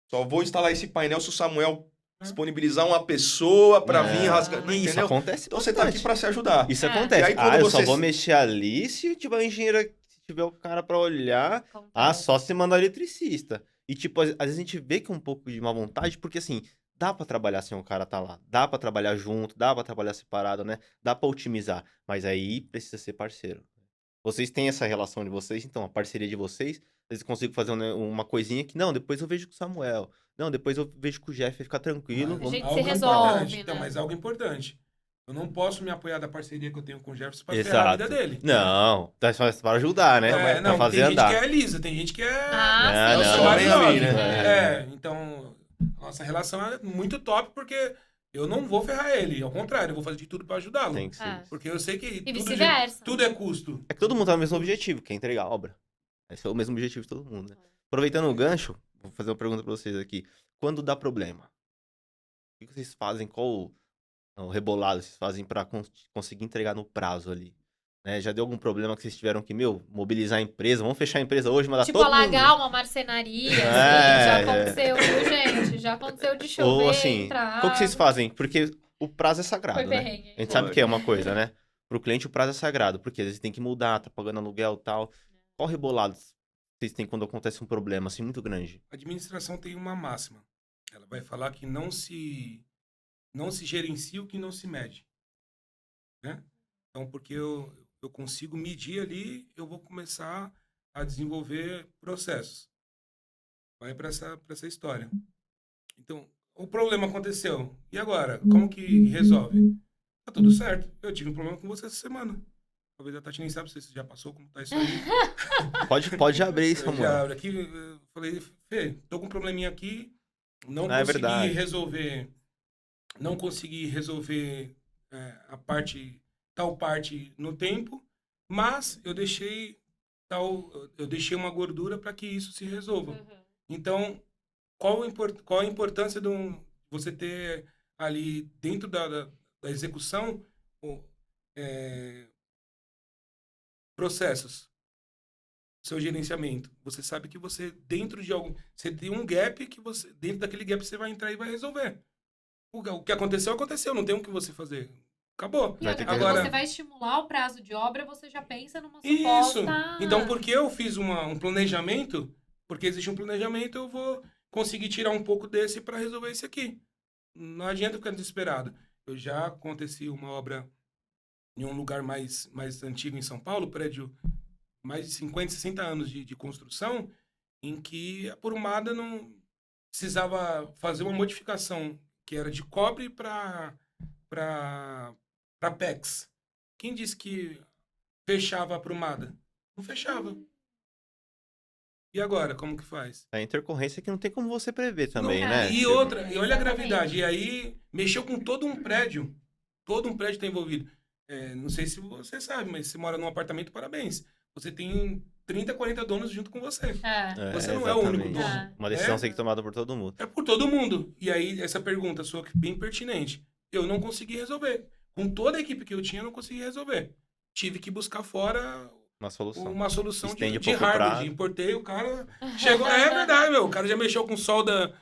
só vou instalar esse painel se o Samuel disponibilizar uma pessoa pra vir rasgar, não, Isso entendeu? acontece Então você tá aqui bastante. pra se ajudar. Isso É. acontece. E aí, quando eu só você- vou mexer ali se tiver um engenheiro, se tiver o cara pra olhar. Acontece. Só se mandar eletricista. E, tipo, às vezes a gente vê que é um pouco de má vontade, porque, assim, dá pra trabalhar sem o cara tá lá. Dá pra trabalhar junto, dá pra trabalhar separado, né? Dá pra otimizar. Mas aí precisa ser parceiro. Vocês têm essa relação de vocês, então, a parceria de vocês, às vezes consigo fazer uma coisinha que, não, depois eu vejo com o Samuel. Não, depois eu vejo com o Jeff, vai ficar tranquilo. Mas A gente algo se resolve, importante, né? então, mas algo importante. Eu não posso me apoiar da parceria que eu tenho com o Jefferson pra ferrar a vida Exato. dele. Não, tá só para ajudar, né? É, Pra fazer tem gente andar. que é lisa, tem gente que é... Ah, Não, sim. não. só Maravilhosa, maravilhosa, né? Então, nossa relação é muito top, porque eu não vou ferrar ele. Ao contrário, eu vou fazer de tudo pra ajudá-lo. Tem que ser. É. Porque eu sei que E tudo, vice-versa. tudo é custo. É que todo mundo tem o mesmo objetivo, que é entregar a obra. Esse é o mesmo objetivo de todo mundo, né? Aproveitando o gancho, vou fazer uma pergunta pra vocês aqui. Quando dá problema? O que vocês fazem? Qual o rebolado vocês fazem pra conseguir entregar no prazo ali? Né? Já deu algum problema que vocês tiveram que, mobilizar a empresa? Vamos fechar a empresa hoje, mandar Tipo, todo mundo... alagar uma marcenaria, assim, já aconteceu, viu, gente? Já aconteceu de chover, Ou assim, entrar qual que vocês água. fazem? Porque o prazo é sagrado, Foi né? perrengue. A gente sabe que é uma coisa, né? Pro cliente o prazo é sagrado, porque às vezes tem que mudar, tá pagando aluguel e tal. Qual rebolado vocês têm quando acontece um problema assim muito grande? A administração tem uma máxima. Ela vai falar que não se gerencia o que não se mede, né? Então, porque eu consigo medir ali, eu vou começar a desenvolver processos. Vai para essa história. Então, o problema aconteceu. E agora? Como que resolve? Tá tudo certo. Eu tive um problema com você essa semana. Talvez a Tati nem sabe se você já passou, como tá isso aí. Pode abrir, Eu já Samuel. abro aqui, eu falei, Fê, tô com um probleminha aqui, não É consegui verdade. resolver, não consegui resolver tal parte no tempo, mas eu deixei uma gordura para que isso se resolva. Uhum. Então, qual a importância de você ter ali dentro da execução processos, seu gerenciamento. Você sabe que você, dentro de algum... Você tem um gap que você... Dentro daquele gap você vai entrar e vai resolver. O que aconteceu, aconteceu. Não tem o que você fazer. Acabou. E Vai outra, ter que quando Agora- você vai estimular o prazo de obra, você já pensa numa Isso. suposta... Então, porque eu fiz um planejamento, porque existe um planejamento, eu vou conseguir tirar um pouco desse para resolver esse aqui. Não adianta ficar desesperado. Eu já aconteci uma obra em um lugar mais antigo em São Paulo, prédio mais de 50, 60 anos de construção, em que a Porumada não precisava fazer uma modificação que era de cobre para PEX. Quem disse que fechava a Porumada? Não fechava. E agora, como que faz? A intercorrência que não tem como você prever também, Não, né? E outra, e olha a Exatamente. gravidade. E aí, mexeu com todo um prédio. Todo um prédio está envolvido. Não sei se você sabe, mas você mora num apartamento, parabéns. Você tem 30, 40 donos junto com você. Você não é o único exatamente. dono. Uma decisão É. tem que ser tomada por todo mundo. É por todo mundo. E aí, essa pergunta sua que é bem pertinente. Eu não consegui resolver. Com toda a equipe que eu tinha, eu não consegui resolver. Tive que buscar fora Uma solução. uma solução Estende um de pouco o hardware. prazo. Importei, o cara chegou... É verdade, meu. O cara já mexeu com solda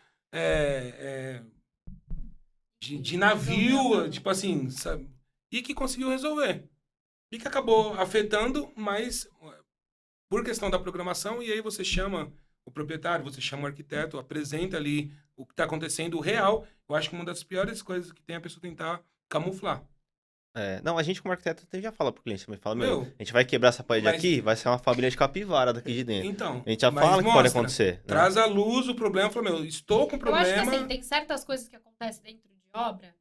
de navio, tipo assim, sabe? E que conseguiu resolver. E que acabou afetando, mas por questão da programação, e aí você chama o proprietário, você chama o arquiteto, apresenta ali o que está acontecendo, o real. Eu acho que uma das piores coisas que tem é a pessoa tentar camuflar. Não, a gente como arquiteto até já fala pro cliente, também fala, Meu, a gente vai quebrar essa parede mas- aqui, vai ser uma família de capivara daqui de dentro. Então, A gente já mas fala que pode mostra, acontecer. Né? Traz à luz o problema, fala, meu, estou com Eu acho que problema. assim, tem certas coisas que acontecem dentro de obra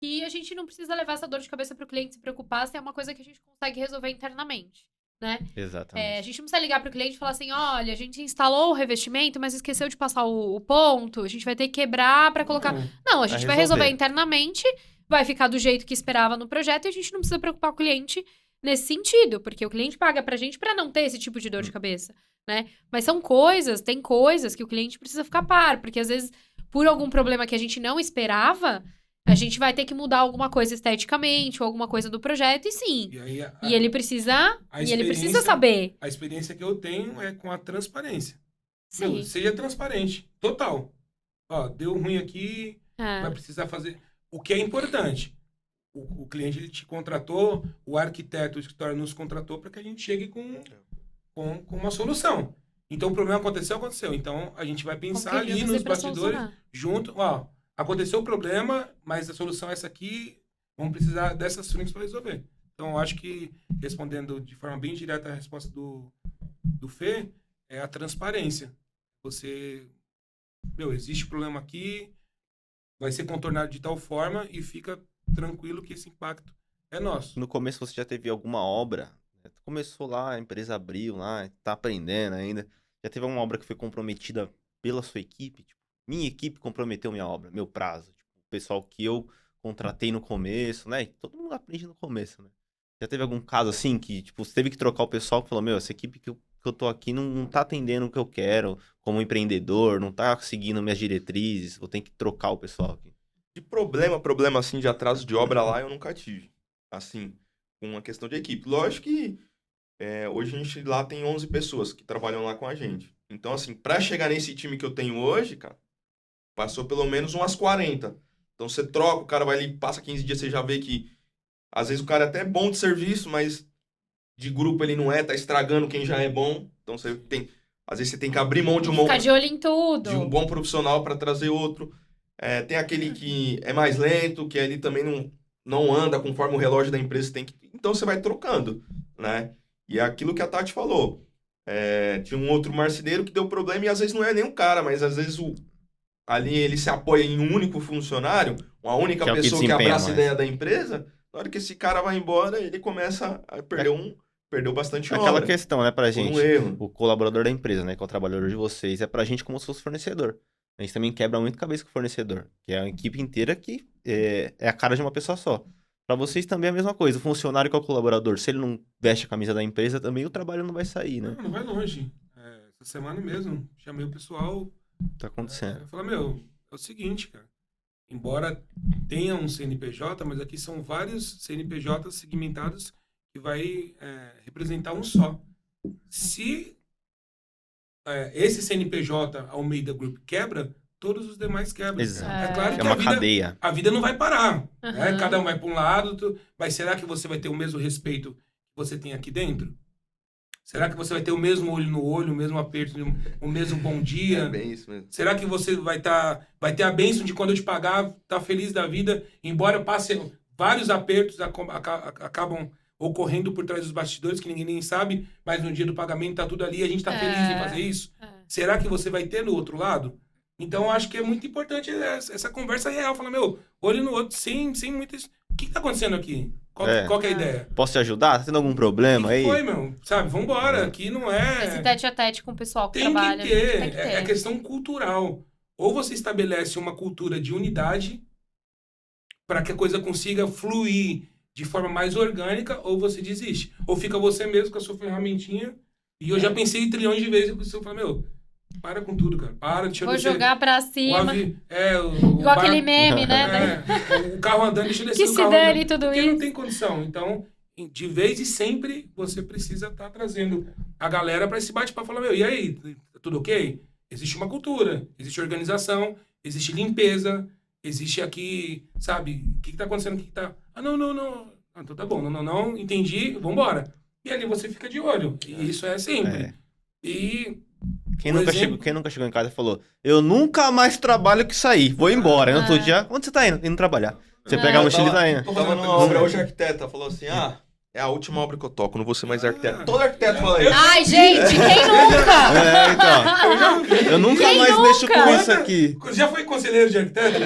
que a gente não precisa levar essa dor de cabeça pro cliente se preocupar se é uma coisa que a gente consegue resolver internamente, né? Exatamente. A gente não precisa ligar pro cliente e falar assim, olha, a gente instalou o revestimento, mas esqueceu de passar o ponto, a gente vai ter que quebrar pra colocar... Não, a gente vai resolver internamente, vai ficar do jeito que esperava no projeto e a gente não precisa preocupar o cliente nesse sentido, porque o cliente paga pra gente pra não ter esse tipo de dor de cabeça, né? Mas tem coisas que o cliente precisa ficar par, porque às vezes, por algum problema que a gente não esperava, a gente vai ter que mudar alguma coisa esteticamente ou alguma coisa do projeto, e sim. E aí, E ele precisa experiência- saber. a experiência que eu tenho é com a transparência. Sim. Meu, seja transparente, total. Ó, deu ruim aqui, vai precisar fazer... O que é importante, o cliente ele te contratou, o arquiteto, o escritório nos contratou para que a gente chegue com uma solução. Então, o problema aconteceu. Então, a gente vai pensar Como que ele ali vai nos fazer pra bastidores, solucionar? junto, ó, aconteceu o problema, mas a solução é essa aqui, vamos precisar dessas frentes para resolver. Então, eu acho que, respondendo de forma bem direta a resposta do Fê, é a transparência. Você, existe problema aqui, vai ser contornado de tal forma e fica tranquilo que esse impacto é nosso. No começo você já teve alguma obra, né? Começou lá, a empresa abriu lá, tá aprendendo ainda. Já teve alguma obra que foi comprometida pela sua equipe? Tipo, minha equipe comprometeu minha obra, meu prazo. Tipo, o pessoal que eu contratei no começo, né? Todo mundo aprende no começo, né? Já teve algum caso assim que, tipo, você teve que trocar o pessoal que falou, essa equipe que eu tô aqui não tá atendendo o que eu quero como empreendedor, não tá seguindo minhas diretrizes, vou ter que trocar o pessoal aqui. De problema assim, de atraso de obra lá, eu nunca tive. Assim, com uma questão de equipe. Lógico que hoje a gente lá tem 11 pessoas que trabalham lá com a gente. Então, assim, pra chegar nesse time que eu tenho hoje, cara, passou pelo menos umas 40. Então, você troca, o cara vai ali, passa 15 dias, você já vê que, às vezes, o cara é até bom de serviço, mas de grupo ele não tá estragando quem já é bom. Então, às vezes, você tem que abrir mão de Ficar de olho em tudo. de um bom profissional para trazer outro. Tem aquele que é mais lento, que ali também não anda conforme o relógio da empresa tem que... Então, você vai trocando, né? E é aquilo que a Tati falou. Tinha um outro marceneiro que deu problema e às vezes não é nem um cara, mas às vezes ali ele se apoia em um único funcionário, uma única pessoa que abraça a ideia da empresa. Na hora que esse cara vai embora, ele começa a perdeu bastante hora. Aquela questão, né, pra gente, um erro. o colaborador da empresa, né, que é o trabalhador de vocês, é pra gente como se fosse fornecedor. A gente também quebra muito cabeça com o fornecedor, que é a equipe inteira que é a cara de uma pessoa só. Pra vocês também é a mesma coisa. O funcionário que é o colaborador, se ele não veste a camisa da empresa, também o trabalho não vai sair, né? Não vai longe. Essa semana mesmo, chamei o pessoal. Tá acontecendo. Eu falei, é o seguinte, cara. Embora tenha um CNPJ, mas aqui são vários CNPJs segmentados que vai representar um só. Se esse CNPJ Almeida Group quebra, todos os demais quebram. Exato. É claro que uma cadeia. a vida não vai parar. Né? Cada um vai para um lado, mas será que você vai ter o mesmo respeito que você tem aqui dentro? Será que você vai ter o mesmo olho no olho, o mesmo aperto, o mesmo bom dia? É bem isso mesmo. Será que você vai ter a bênção de quando eu te pagar, tá feliz da vida, embora passe vários apertos acabam ocorrendo por trás dos bastidores, que ninguém nem sabe, mas no dia do pagamento tá tudo ali, a gente tá feliz em fazer isso? Será que você vai ter no outro lado? Então, eu acho que é muito importante essa conversa real. Falar, olho no outro, sem muitas... O que tá acontecendo aqui? Qual que é a ideia? Posso te ajudar? Tá tendo algum problema aí? Foi, Sabe, vambora. Aqui não é... Esse tete a tete com o pessoal que tem trabalha. Que ter. Tem que ter. É questão cultural. Ou você estabelece uma cultura de unidade para que a coisa consiga fluir de forma mais orgânica, ou você desiste. Ou fica você mesmo com a sua ferramentinha. E eu já pensei trilhões de vezes com isso. Eu falei, para com tudo, cara. Deixa eu Vou jogar pra cima. Igual aquele meme, né? O carro andando, deixa eu descer Que o se carro dane andando, tudo porque isso. não tem condição. Então, de vez e sempre, você precisa estar trazendo a galera para esse bate-papo. Falar, e aí, tudo ok? Existe uma cultura, existe organização, existe limpeza, existe aqui, sabe? O que tá acontecendo? Não. Então tá bom, não, entendi, vambora. E ali você fica de olho. E isso é sempre. E... Quem nunca chegou em casa e falou, eu nunca mais trabalho que sair, vou embora. Eu não tô dia, onde você tá indo? Indo trabalhar. Você pega a mochila e tá indo. Tava numa obra, hoje a arquiteta falou assim, é a última obra que eu toco, não vou ser mais arquiteto. Todo arquiteto fala isso. Ai, gente, quem nunca? Então. Eu nunca Quem mais nunca? mexo com isso aqui. Já foi conselheiro de arquiteto?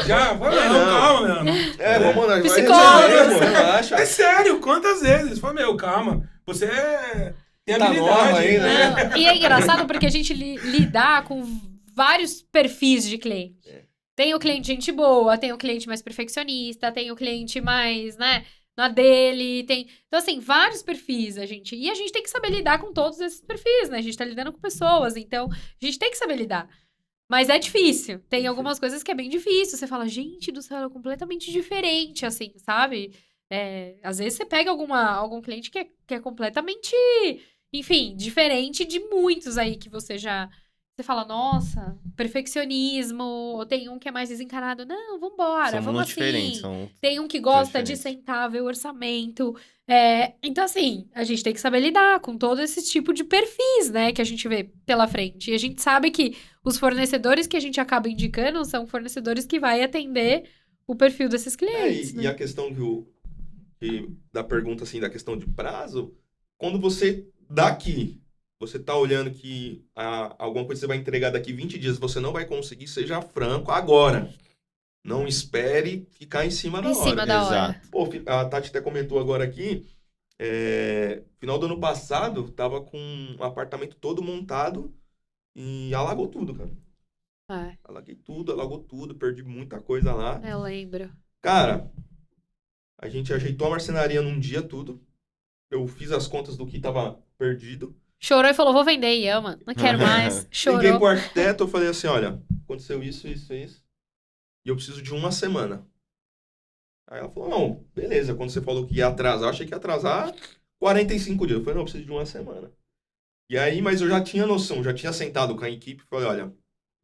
Já? Calma, mano. Vamos lá, Psicólogo. relaxa. É sério, quantas vezes? Fala, calma. Você tem Tá habilidade. nova ainda, né? Não. E é engraçado porque a gente lidar com vários perfis de cliente. Tem o cliente gente boa, tem o cliente mais perfeccionista, tem o cliente mais, né, na dele, tem... Então, assim, vários perfis a gente... E a gente tem que saber lidar com todos esses perfis, né? A gente tá lidando com pessoas, então a gente tem que saber lidar. Mas é difícil. Tem algumas coisas que é bem difícil. Você fala, gente do céu, é completamente diferente, assim, sabe? Às vezes você pega algum cliente que é completamente, enfim, diferente de muitos aí que você já... Você fala, nossa, perfeccionismo, ou tem um que é mais desencanado. Não, vambora, vamos assim. Diferentes, Tem um que gosta de sentar, ver o orçamento. Então, assim, a gente tem que saber lidar com todo esse tipo de perfis, né, que a gente vê pela frente. E a gente sabe que os fornecedores que a gente acaba indicando são fornecedores que vai atender o perfil desses clientes. E a questão da pergunta, assim, da questão de prazo, quando você daqui... Você tá olhando que alguma coisa você vai entregar daqui 20 dias, você não vai conseguir, seja franco agora. Não espere ficar em cima da hora. Em cima da hora. Exato. Pô, a Tati até comentou agora aqui, final do ano passado, tava com um apartamento todo montado e alagou tudo, cara. Alagou tudo, perdi muita coisa lá. Eu lembro. Cara, a gente ajeitou a marcenaria num dia tudo. Eu fiz as contas do que tava perdido. Chorou e falou, vou vender Yama, não quero mais. Chorou. Liguei pro arquiteto, eu falei assim, olha, aconteceu isso. e eu preciso de 1 semana. Aí ela falou, não, beleza, quando você falou que ia atrasar, eu achei que ia atrasar 45 dias. Eu falei, não, eu preciso de 1 semana. E aí, mas eu já tinha noção, já tinha sentado com a equipe e falei, olha,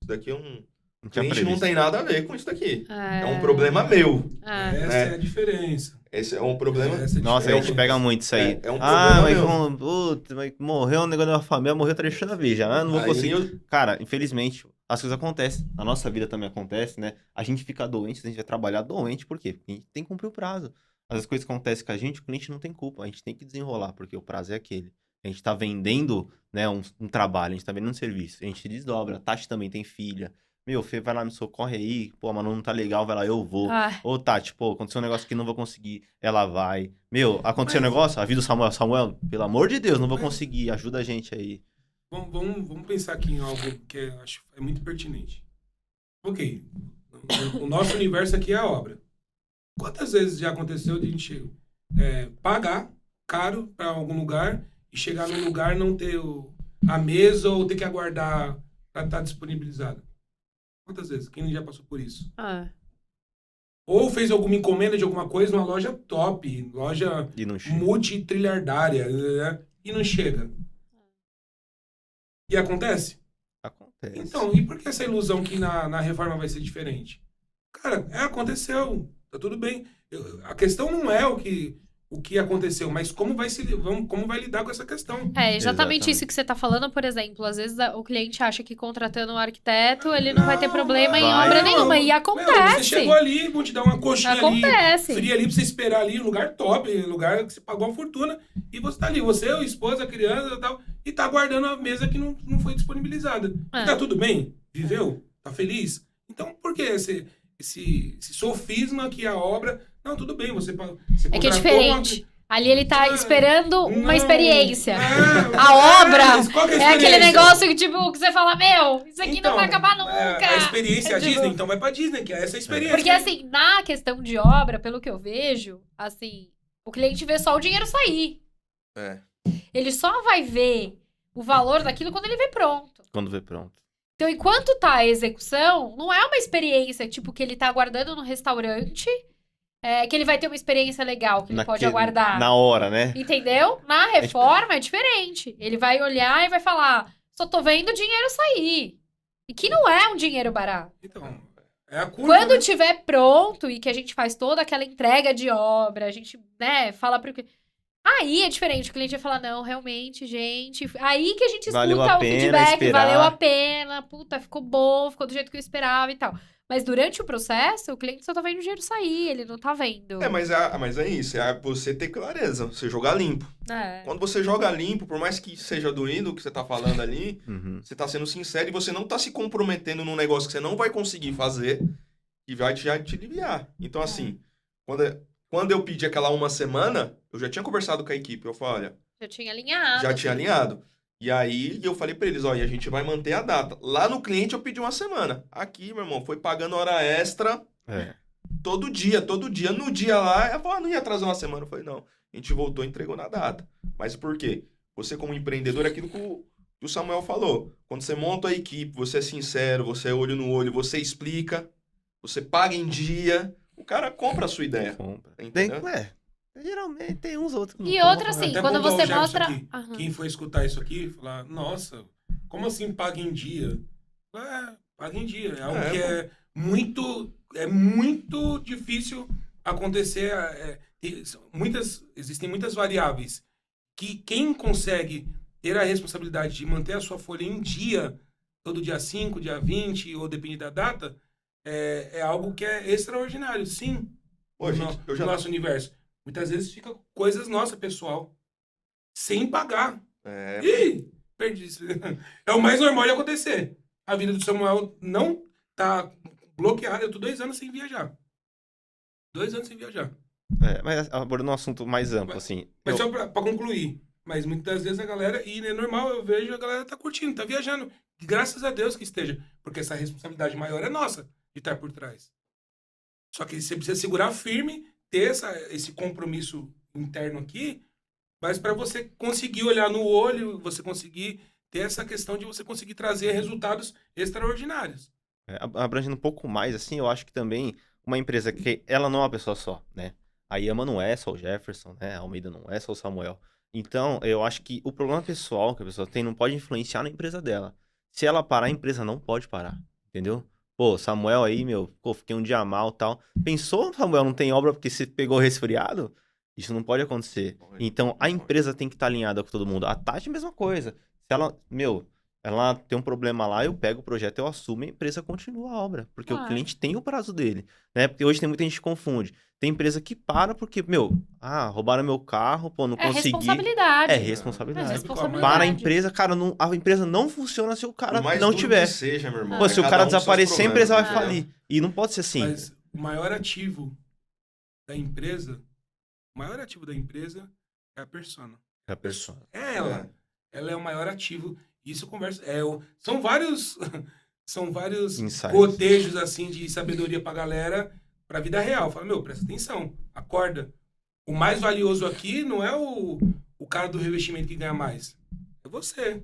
isso daqui Não o tinha cliente não previsto. tem nada a ver com isso daqui. É um problema meu. Essa é a diferença. Esse é um problema... Essa é a Nossa, a gente diferença. pega muito isso aí. É um mas, problema meu. putz, mas morreu um negócio da minha família, morreu 3 da vez já. Não vou Aí conseguir. Cara, infelizmente, as coisas acontecem. A nossa vida também acontece, né? A gente fica doente, a gente vai trabalhar doente, por quê? Porque a gente tem que cumprir o prazo. As coisas que acontecem com a gente, o cliente não tem culpa. A gente tem que desenrolar, porque o prazo é aquele. A gente tá vendendo, né, um trabalho, a gente tá vendendo um serviço. A gente desdobra. A Tati também tem filha. Meu, Fê, vai lá, me socorre aí. Pô, mano, não tá legal, vai lá, eu vou. Ô, Tati, pô, aconteceu um negócio que não vou conseguir. Ela vai. Meu, aconteceu um negócio, avisa o Samuel. Samuel, pelo amor de Deus, não vou conseguir. Ajuda a gente aí. Vamos pensar aqui em algo que eu acho é muito pertinente. Ok, o nosso universo aqui é a obra. Quantas vezes já aconteceu de a gente pagar caro para algum lugar e chegar num lugar não ter a mesa ou ter que aguardar para estar disponibilizado? Quantas vezes? Quem já passou por isso? Ou fez alguma encomenda de alguma coisa numa loja top, loja E não chega. multitrilhardária, né? E não chega. E acontece? Acontece. Então, e por que essa ilusão que na reforma vai ser diferente? Cara, aconteceu, tá tudo bem. A questão não é o que aconteceu, mas como vai lidar com essa questão. É exatamente Exatamente. isso que você tá falando, por exemplo. Às vezes o cliente acha que contratando um arquiteto, ele não vai ter problema em vai. obra nenhuma. E Meu, acontece. você chegou ali, vão te dar uma coxinha Acontece. ali, fria ali pra você esperar ali, lugar top, lugar que você pagou uma fortuna, e você tá ali, você, a esposa, a criança e tal, e tá aguardando a mesa que não foi disponibilizada. E tá tudo bem? Viveu? Tá feliz? Então, por que esse sofisma que a obra... Não, tudo bem, você É que é contratou diferente. Ali ele tá esperando uma Não. experiência. É, A obra mas qual que é aquele experiência? negócio que, tipo, que você fala, meu, isso aqui Então, não vai acabar nunca. A experiência é a tipo- Disney, então vai pra Disney, que é essa experiência. Porque, assim, na questão de obra, pelo que eu vejo, assim, o cliente vê só o dinheiro sair. É. Ele só vai ver o valor daquilo quando ele vê pronto. Quando vê pronto. Então, enquanto tá a execução, não é uma experiência, tipo, que ele tá aguardando no restaurante, que ele vai ter uma experiência legal, que ele pode aguardar. Na hora, né? Entendeu? Na reforma é diferente. Ele vai olhar e vai falar, só tô vendo dinheiro sair. E que não é um dinheiro barato. Então, é a curva, Quando né? tiver pronto e que a gente faz toda aquela entrega de obra, a gente, né, fala pro cliente. Aí é diferente, o cliente vai falar, não, realmente, gente. Aí que a gente escuta Valeu a o pena feedback, esperar. valeu a pena, puta, ficou bom, ficou do jeito que eu esperava e tal. Mas durante o processo, o cliente só tá vendo o dinheiro sair, ele não tá vendo. Mas é isso, é você ter clareza, você jogar limpo. É. Quando você joga limpo, por mais que seja doído o que você tá falando ali, Uhum. você tá sendo sincero e você não tá se comprometendo num negócio que você não vai conseguir fazer e vai já te aliviar. Então, assim, quando eu pedi aquela 1 semana, eu já tinha conversado com a equipe. Eu falei, olha, Já tinha alinhado. já tinha alinhado. E aí eu falei pra eles, olha, a gente vai manter a data. Lá no cliente eu pedi 1 semana. Aqui, meu irmão, foi pagando hora extra É. todo dia. No dia lá, ela falou, não ia atrasar 1 semana. Eu falei, não, a gente voltou e entregou na data. Mas por quê? Você como empreendedor, é aquilo que o Samuel falou. Quando você monta a equipe, você é sincero, você é olho no olho, você explica, você paga em dia, o cara compra a sua ideia. Compra. Entendeu? Geralmente tem uns outros que não E compram, outra, né? assim, Até quando pontuar você o Jefferson mostra. aqui. Aham. Quem for escutar isso aqui, falar, nossa, como assim paga em dia? Paga em dia. É algo que é muito difícil acontecer. Existem muitas variáveis que quem consegue ter a responsabilidade de manter a sua folha em dia, todo dia 5, dia 20, ou depende da data, é algo que é extraordinário, sim, Pô, gente, eu já... no nosso universo. Muitas vezes fica coisas nossas, pessoal, sem pagar. Ih, perdi isso. É o mais normal de acontecer. A vida do Samuel não tá bloqueada. Eu tô 2 anos sem viajar. 2 anos sem viajar. Mas abordando um assunto mais amplo, assim. Mas só pra concluir. Mas muitas vezes a galera, e é normal, eu vejo a galera tá curtindo, tá viajando. Graças a Deus que esteja. Porque essa responsabilidade maior é nossa de estar por trás. Só que você precisa segurar firme, ter esse compromisso interno aqui, mas para você conseguir olhar no olho, você conseguir ter essa questão de você conseguir trazer resultados extraordinários. Abrangendo um pouco mais, assim, eu acho que também uma empresa que ela não é uma pessoa só, né? A Yama não é só o Jefferson, né? A Almeida não é só o Samuel. Então, eu acho que o problema pessoal que a pessoa tem não pode influenciar na empresa dela. Se ela parar, a empresa não pode parar, entendeu? Pô, Samuel aí, pô, fiquei um dia mal e tal. Pensou, Samuel, não tem obra porque você pegou resfriado? Isso não pode acontecer. Então, a empresa tem que estar alinhada com todo mundo. A Tati, mesma coisa. Se ela, ela tem um problema lá, eu pego o projeto, eu assumo e a empresa continua a obra. Porque o cliente tem o prazo dele, né? Porque hoje tem muita gente que confunde. Tem empresa que para porque, roubaram meu carro, pô, não consegui. Responsabilidade. É responsabilidade. responsabilidade. Para a empresa, cara, a empresa não funciona se o cara Por mais não duro tiver. que seja, meu irmão. Pô, é se o cada cara um com seus desaparecer, a empresa vai problemas, falir. E não pode ser assim. Mas o maior ativo da empresa é a persona. É a pessoa. É ela. Ela é o maior ativo. Isso conversa. São vários Insights. cotejos assim de sabedoria pra galera, pra vida real. Fala, presta atenção, acorda. O mais valioso aqui não é o cara do revestimento que ganha mais. É você.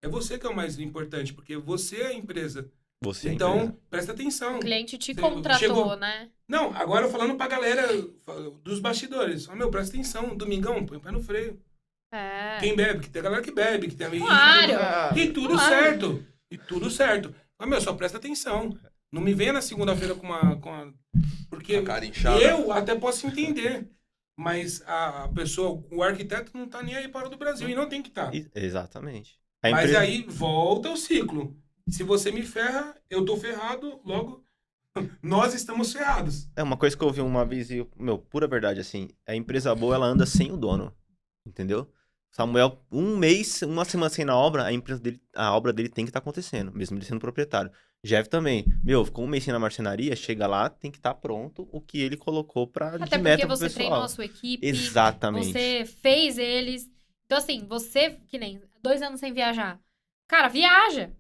É você que é o mais importante, porque você é a empresa. Você é a Então, empresa. presta atenção. O cliente te Você contratou, chegou- né? Não, agora falando pra galera dos bastidores. Presta atenção, domingão, põe o pé no freio. É. Quem bebe, que tem galera que bebe, que tem Claro. E tudo Claro. certo. E tudo certo. Mas, só presta atenção. Não me venha na segunda-feira com uma... Porque A cara inchada. eu até posso entender. Mas a pessoa, o arquiteto não tá nem aí para o do Brasil. E não tem que estar. Exatamente. A Mas empresa... aí volta o ciclo. Se você me ferra, eu tô ferrado, logo nós estamos ferrados. É uma coisa que eu ouvi uma vez e, pura verdade, assim, a empresa boa, ela anda sem o dono, entendeu? Samuel, uma semana sem na obra, a obra dele tem que estar acontecendo, mesmo ele sendo proprietário. Jeff também, ficou um mês sem na marcenaria, chega lá, tem que estar pronto o que ele colocou Até de meta porque pro você pessoal. treinou a sua equipe. Exatamente. Você fez eles. Então, assim, você, que nem 2 anos sem viajar. Cara, viaja.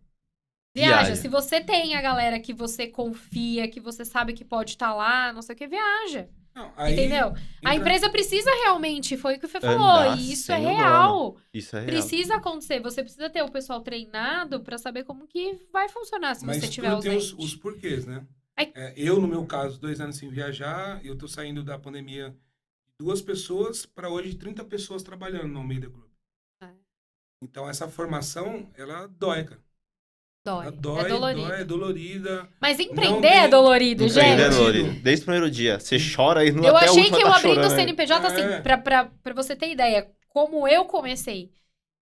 Viaja. Se você tem a galera que você confia, que você sabe que pode estar lá, não sei o que, viaja. Não, aí Entendeu? A empresa precisa realmente, foi o que você falou, Andar e isso é sem o real. Isso é real. Precisa acontecer. Você precisa ter o pessoal treinado pra saber como que vai funcionar se Mas você tiver tudo tem ausente. os porquês, né? Ai. Eu, no meu caso, 2 anos sem viajar, eu tô saindo da pandemia de 2 pessoas para hoje 30 pessoas trabalhando no Almeida Group. É. Então, essa formação, ela dói, cara. Dói. Ela dói, É dolorido. é dolorida. Mas Não empreender tem- é dolorido, Empreender gente. é dolorido. Desde o primeiro dia. Você chora e não Eu até a achei última que eu tá abrindo o chorando, né? CNPJ, assim, É. pra você ter ideia, como eu comecei.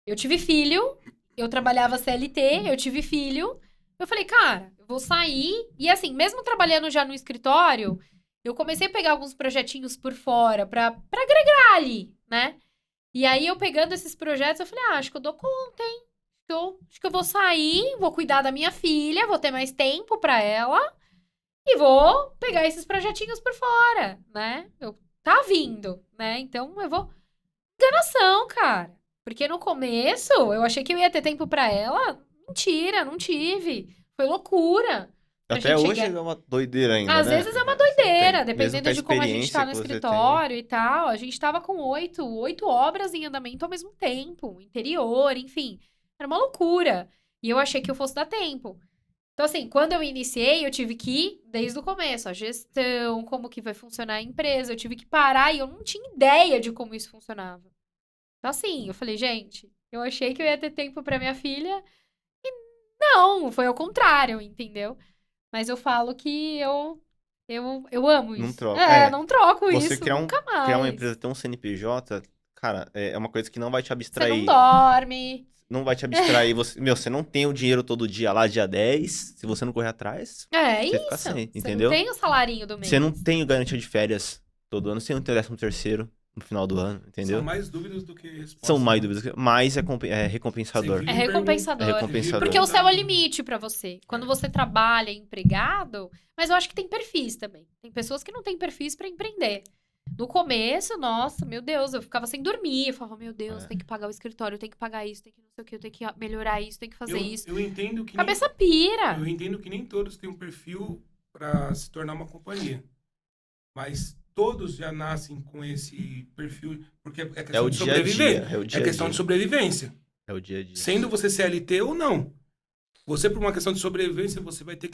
Eu tive filho, eu trabalhava CLT, eu tive filho. Eu falei, cara, eu vou sair. E assim, mesmo trabalhando já no escritório, eu comecei a pegar alguns projetinhos por fora pra agregar ali, né? E aí, eu pegando esses projetos, eu falei, acho que eu dou conta, hein? Acho que eu vou sair, vou cuidar da minha filha, vou ter mais tempo pra ela. E vou pegar esses projetinhos por fora, né? Tá vindo, né? Então, eu vou... Enganação, cara. Porque no começo, eu achei que eu ia ter tempo pra ela. Mentira, não tive. Foi loucura. Pra Até gente hoje chegar- é uma doideira ainda, Às né? vezes é uma doideira, Mesmo dependendo com a de como a gente tá no experiência que você escritório e tal. A gente tava com 8 obras em andamento ao mesmo tempo. Interior, enfim. Era uma loucura. E eu achei que eu fosse dar tempo. Então, assim, quando eu iniciei, eu tive que ir desde o começo. A gestão, como que vai funcionar a empresa. Eu tive que parar e eu não tinha ideia de como isso funcionava. Então, assim, eu falei, gente, eu achei que eu ia ter tempo pra minha filha. E não, foi ao contrário, entendeu? Mas eu falo que eu amo isso. Não troco. Não troco Você isso, criar nunca mais. criar uma empresa, ter um CNPJ, cara, é uma coisa que não vai te Você abstrair. não dorme. Não vai te abstrair. Você não tem o dinheiro todo dia lá, dia 10. Se você não correr atrás, É você isso. fica sem, Você entendeu? não tem o salarinho do mês. Você não tem o garantia de férias todo ano. Você não tem o 13º no final do ano, entendeu? São mais dúvidas do que respostas. São mais dúvidas, mas é recompensador. Você É vive recompensador. É recompensador. Porque o céu é o limite pra você. Quando você trabalha empregado, mas eu acho que tem perfis também. Tem pessoas que não têm perfis pra empreender. No começo, nossa, meu Deus, eu ficava sem dormir. Eu falava, meu Deus, tem que pagar o escritório, tem que pagar isso, tem que não sei o que, eu tenho que melhorar isso, tem que fazer isso. Eu entendo que Cabeça pira. eu entendo que nem todos têm um perfil para se tornar uma companhia. Mas todos já nascem com esse perfil, porque é questão É o de dia a sobreviver. dia. É o dia É a questão dia. de sobrevivência. É o dia a dia. Sendo você CLT ou não. Você, por uma questão de sobrevivência, você vai ter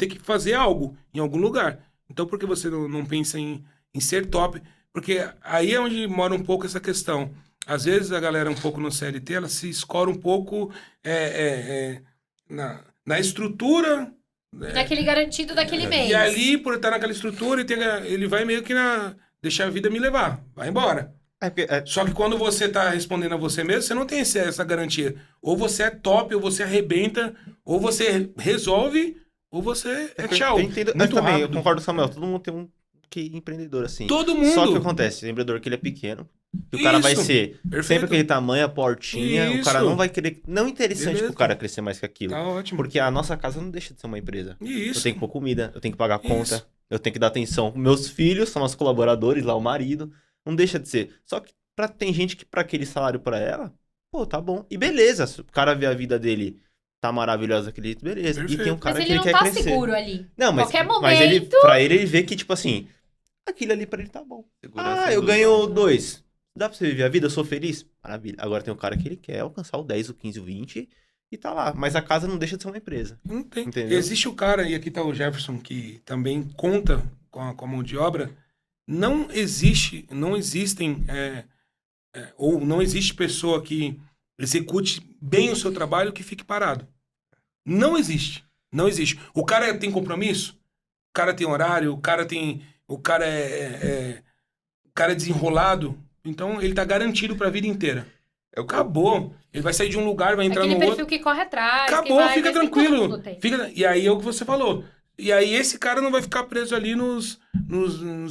que fazer algo em algum lugar. Então, por que você não pensa em ser top? Porque aí é onde mora um pouco essa questão. Às vezes a galera um pouco no CLT, ela se escora um pouco na estrutura. Daquele garantido daquele mês. E ali, por estar naquela estrutura, ele vai meio que deixar a vida me levar. Vai embora. Só que quando você tá respondendo a você mesmo, você não tem essa garantia. Ou você é top, ou você arrebenta, ou você resolve, ou você é tchau. Eu entendo, mas também, eu concordo com o Samuel, todo mundo tem um que empreendedor assim. Todo mundo. Só que acontece, o empreendedor que ele é pequeno, que o cara vai ser sempre aquele tamanho, a portinha, o cara não vai querer, não é interessante pro cara crescer mais que aquilo. Tá ótimo. Porque a nossa casa não deixa de ser uma empresa. Isso. Eu tenho que pôr comida, eu tenho que pagar conta, eu tenho que dar atenção. Meus filhos são os colaboradores lá, o marido, não deixa de ser. Só que tem gente que pra aquele salário pra ela, pô, tá bom. E beleza, se o cara vê a vida dele tá maravilhosa daquele jeito, beleza. Perfeito. E tem um cara Mas que ele ele não quer tá crescer. seguro ali. Não, mas, Qualquer momento... mas pra ele vê que, tipo assim, aquilo ali pra ele tá bom. Segurança Eu ilusão. ganho 2. Dá pra você viver a vida? Eu sou feliz? Maravilha. Agora tem um cara que ele quer alcançar o 10, o 15, o 20 e tá lá. Mas a casa não deixa de ser uma empresa. Não tem. Entendeu? Existe o cara, e aqui tá o Jefferson, que também conta com a mão de obra. Não existem, ou não existe pessoa que execute bem o seu trabalho que fique parado. Não existe. Não existe. O cara tem compromisso, o cara tem horário, o cara é desenrolado, então ele tá garantido pra vida inteira. Acabou. Ele vai sair de um lugar, vai entrar Aquele no perfil outro. que corre atrás. Acabou, que fica mas nem todo tranquilo. mundo tem. E aí é o que você falou. E aí esse cara não vai ficar preso ali nos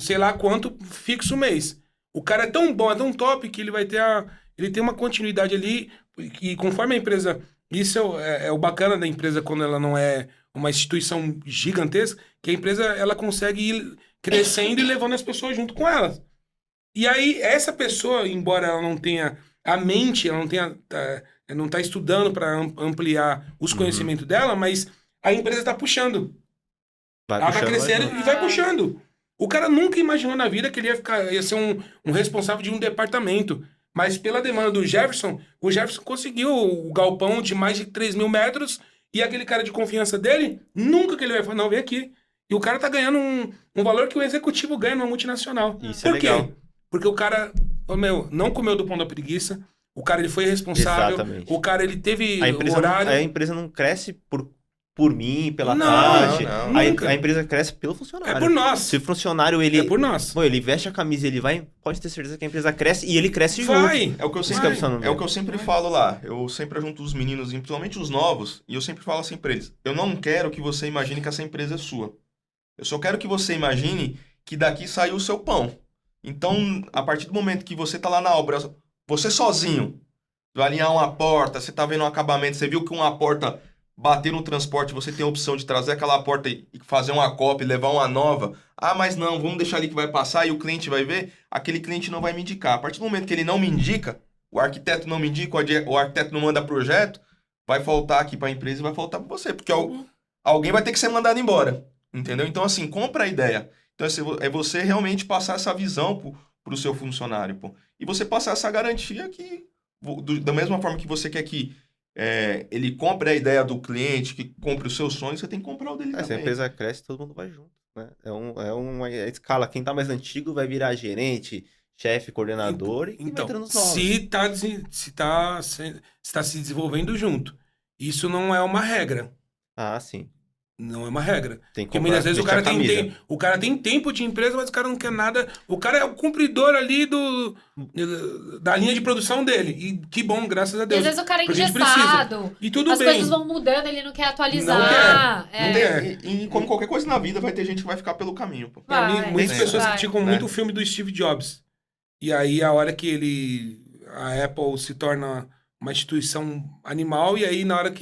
sei lá quanto fixo mês. O cara é tão bom, é tão top que ele tem uma continuidade ali e conforme a empresa... Isso é o bacana da empresa quando ela não é uma instituição gigantesca, que a empresa ela consegue ir crescendo e levando as pessoas junto com ela. E aí essa pessoa, embora ela não tenha a mente, ela não está estudando para ampliar os conhecimentos dela, mas a empresa está puxando. Ela vai crescendo e vai puxando. O cara nunca imaginou na vida que ele ia ser um responsável de um departamento. Mas pela demanda do Jefferson, o Jefferson conseguiu o galpão de mais de 3 mil metros e aquele cara de confiança dele, nunca que ele vai falar, não, vem aqui. E o cara tá ganhando um valor que o executivo ganha numa multinacional. Isso Por é quê? legal. Porque o cara, não comeu do pão da preguiça, o cara ele foi responsável, Exatamente. o cara ele teve A empresa, horário. a empresa não cresce por mim, pela Não, Tati. não, nunca. A empresa cresce pelo funcionário. É por nós. Se o funcionário, ele... É por nós. Pô, ele veste a camisa, ele vai... Pode ter certeza que a empresa cresce e ele cresce Vai. junto. É o que eu Isso sempre, que eu é o que eu sempre falo lá. Eu sempre junto os meninos, principalmente os novos, e eu sempre falo assim pra eles: eu não quero que você imagine que essa empresa é sua. Eu só quero que você imagine que daqui saiu o seu pão. Então, a partir do momento que você tá lá na obra, você sozinho, vai alinhar uma porta, você tá vendo um acabamento, você viu que uma porta bater no transporte, você tem a opção de trazer aquela porta e fazer uma cópia, levar uma nova. Ah, mas não, vamos deixar ali que vai passar e o cliente vai ver. Aquele cliente não vai me indicar. A partir do momento que ele não me indica, o arquiteto não me indica, o arquiteto não manda projeto, vai faltar aqui para a empresa e vai faltar para você, porque alguém vai ter que ser mandado embora, entendeu? Então, assim, compra a ideia. Então, é você realmente passar essa visão pro seu funcionário, pô. E você passar essa garantia que, da mesma forma que você quer que ele compre a ideia do cliente, que compre os seus sonhos, você tem que comprar o dele também. Se a empresa cresce, todo mundo vai junto, né? É uma escala. Quem tá mais antigo vai virar gerente, chefe, coordenador e vai entrando nos novos. Se tá se desenvolvendo junto. Isso não é uma regra. Ah, sim. Não é uma regra. Tem que Porque muitas vezes vestir a o cara tem tempo de empresa, mas o cara não quer nada. O cara é o cumpridor ali da linha de produção dele. E que bom, graças a E Deus. às vezes o cara é Porque a gente engessado. E tudo As bem. coisas vão mudando, ele não quer atualizar. Não quer. E como qualquer coisa na vida, vai ter gente que vai ficar pelo caminho, pô. Pra Vai, mim, muitas vai. pessoas criticam Né? muito o filme do Steve Jobs. E aí, a hora que a Apple se torna uma instituição animal, e aí, na hora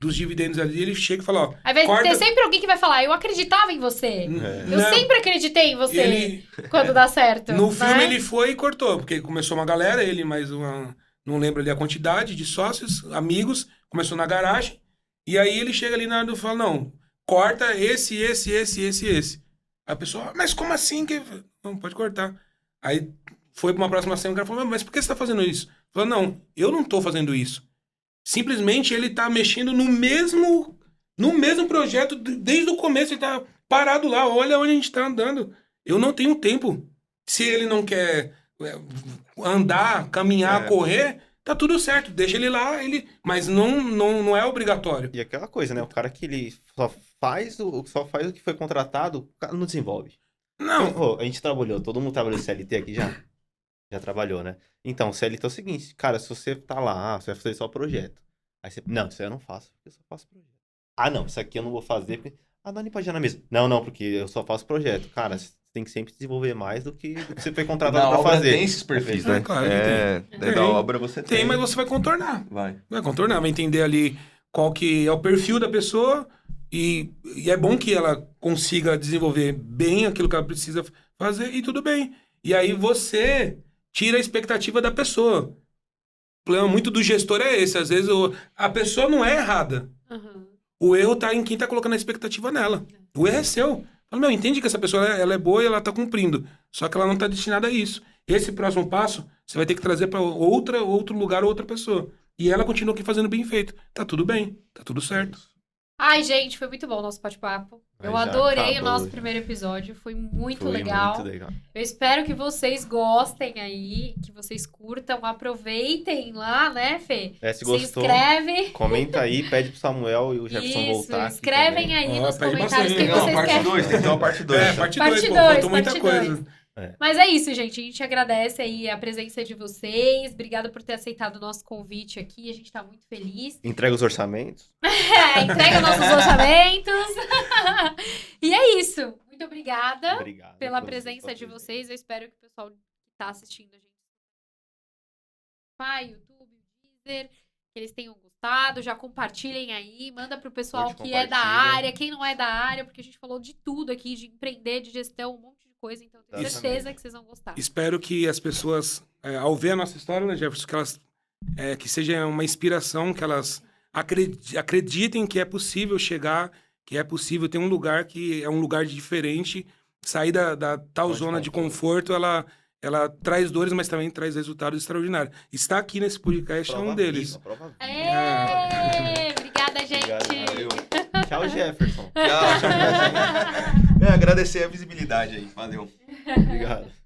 dos dividendos ali, ele chega e fala, ó... Aí vai corta... ter sempre alguém que vai falar, eu acreditava em você. Eu Não. sempre acreditei em você Ele- quando dá certo. No né? filme ele foi e cortou, porque começou uma galera, ele mais uma... Não lembro ali a quantidade de sócios, amigos, começou na garagem, e aí ele chega ali na hora e fala, não, corta esse. Aí a pessoa, mas como assim? Não, pode cortar. Aí foi pra uma próxima cena, o cara falou, mas por que você tá fazendo isso? Falou, não, eu não tô fazendo isso. Simplesmente ele tá mexendo no mesmo projeto desde o começo. Ele tá parado lá. Olha onde a gente tá andando. Eu não tenho tempo. Se ele não quer andar, caminhar, correr, tá tudo certo. Deixa ele lá, mas não é obrigatório. E aquela coisa, né? O cara que ele só faz o que foi contratado, o cara não desenvolve. Não. Então, a gente trabalhou, todo mundo trabalhou CLT aqui já? Já trabalhou, né? Então, CLT é o seguinte, cara, se você tá lá, você vai fazer só projeto. Aí você, não, isso aí eu não faço, porque eu só faço projeto. Ah, não, isso aqui eu não vou fazer, porque... Ah, dá limpadinha na mesa. Não, porque eu só faço projeto. Cara, você tem que sempre desenvolver mais do que você foi contratado pra fazer. Tem esses perfis, né? Claro que tem. Da obra você tem. Tem, mas você vai contornar. Vai Contornar, vai entender ali qual que é o perfil da pessoa e é bom que ela consiga desenvolver bem aquilo que ela precisa fazer e tudo bem. E aí você tira a expectativa da pessoa. O problema muito do gestor é esse. Às vezes a pessoa não é errada. Uhum. O erro tá em quem tá colocando a expectativa nela. O erro é seu. Fala, entende que essa pessoa ela é boa e ela tá cumprindo. Só que ela não tá destinada a isso. Esse próximo passo, você vai ter que trazer para outro lugar, outra pessoa. E ela continua aqui fazendo bem feito. Tá tudo bem, tá tudo certo. Ai, gente, foi muito bom o nosso bate-papo. Eu adorei o nosso primeiro episódio. Foi muito legal. Muito legal. Eu espero que vocês gostem aí, que vocês curtam, aproveitem lá, né, Fê? Se gostou, inscreve. Comenta aí, pede pro Samuel e o Jefferson voltar. Escrevem aí nos pede comentários o que bastante. vocês parte querem. 2, tem que ter uma parte 2. Parte Parte 2, dois, faltou muita parte coisa. dois. Mas é isso, gente. A gente agradece aí a presença de vocês. Obrigada por ter aceitado o nosso convite aqui. A gente tá muito feliz. Entrega os orçamentos. Entrega nossos orçamentos. E é isso. Muito obrigada pela presença de vocês. Eu espero que o pessoal que tá assistindo a gente no YouTube, Deezer, que eles tenham gostado. Já compartilhem aí. Manda pro pessoal que é da área, quem não é da área, porque a gente falou de tudo aqui, de empreender, de gestão, um monte de coisa. Então, eu tenho certeza que vocês vão gostar. Espero que as pessoas, ao ver a nossa história, né, Jefferson, que elas que seja uma inspiração, que elas acreditem que é possível chegar, que é possível ter um lugar que é um lugar diferente, sair da tal zona de conforto, ela traz dores, mas também traz resultados extraordinários. Estar aqui nesse podcast é um deles. Obrigada, gente. Obrigado, tchau, Jefferson. Tchau. Agradecer a visibilidade aí. Valeu. Obrigado.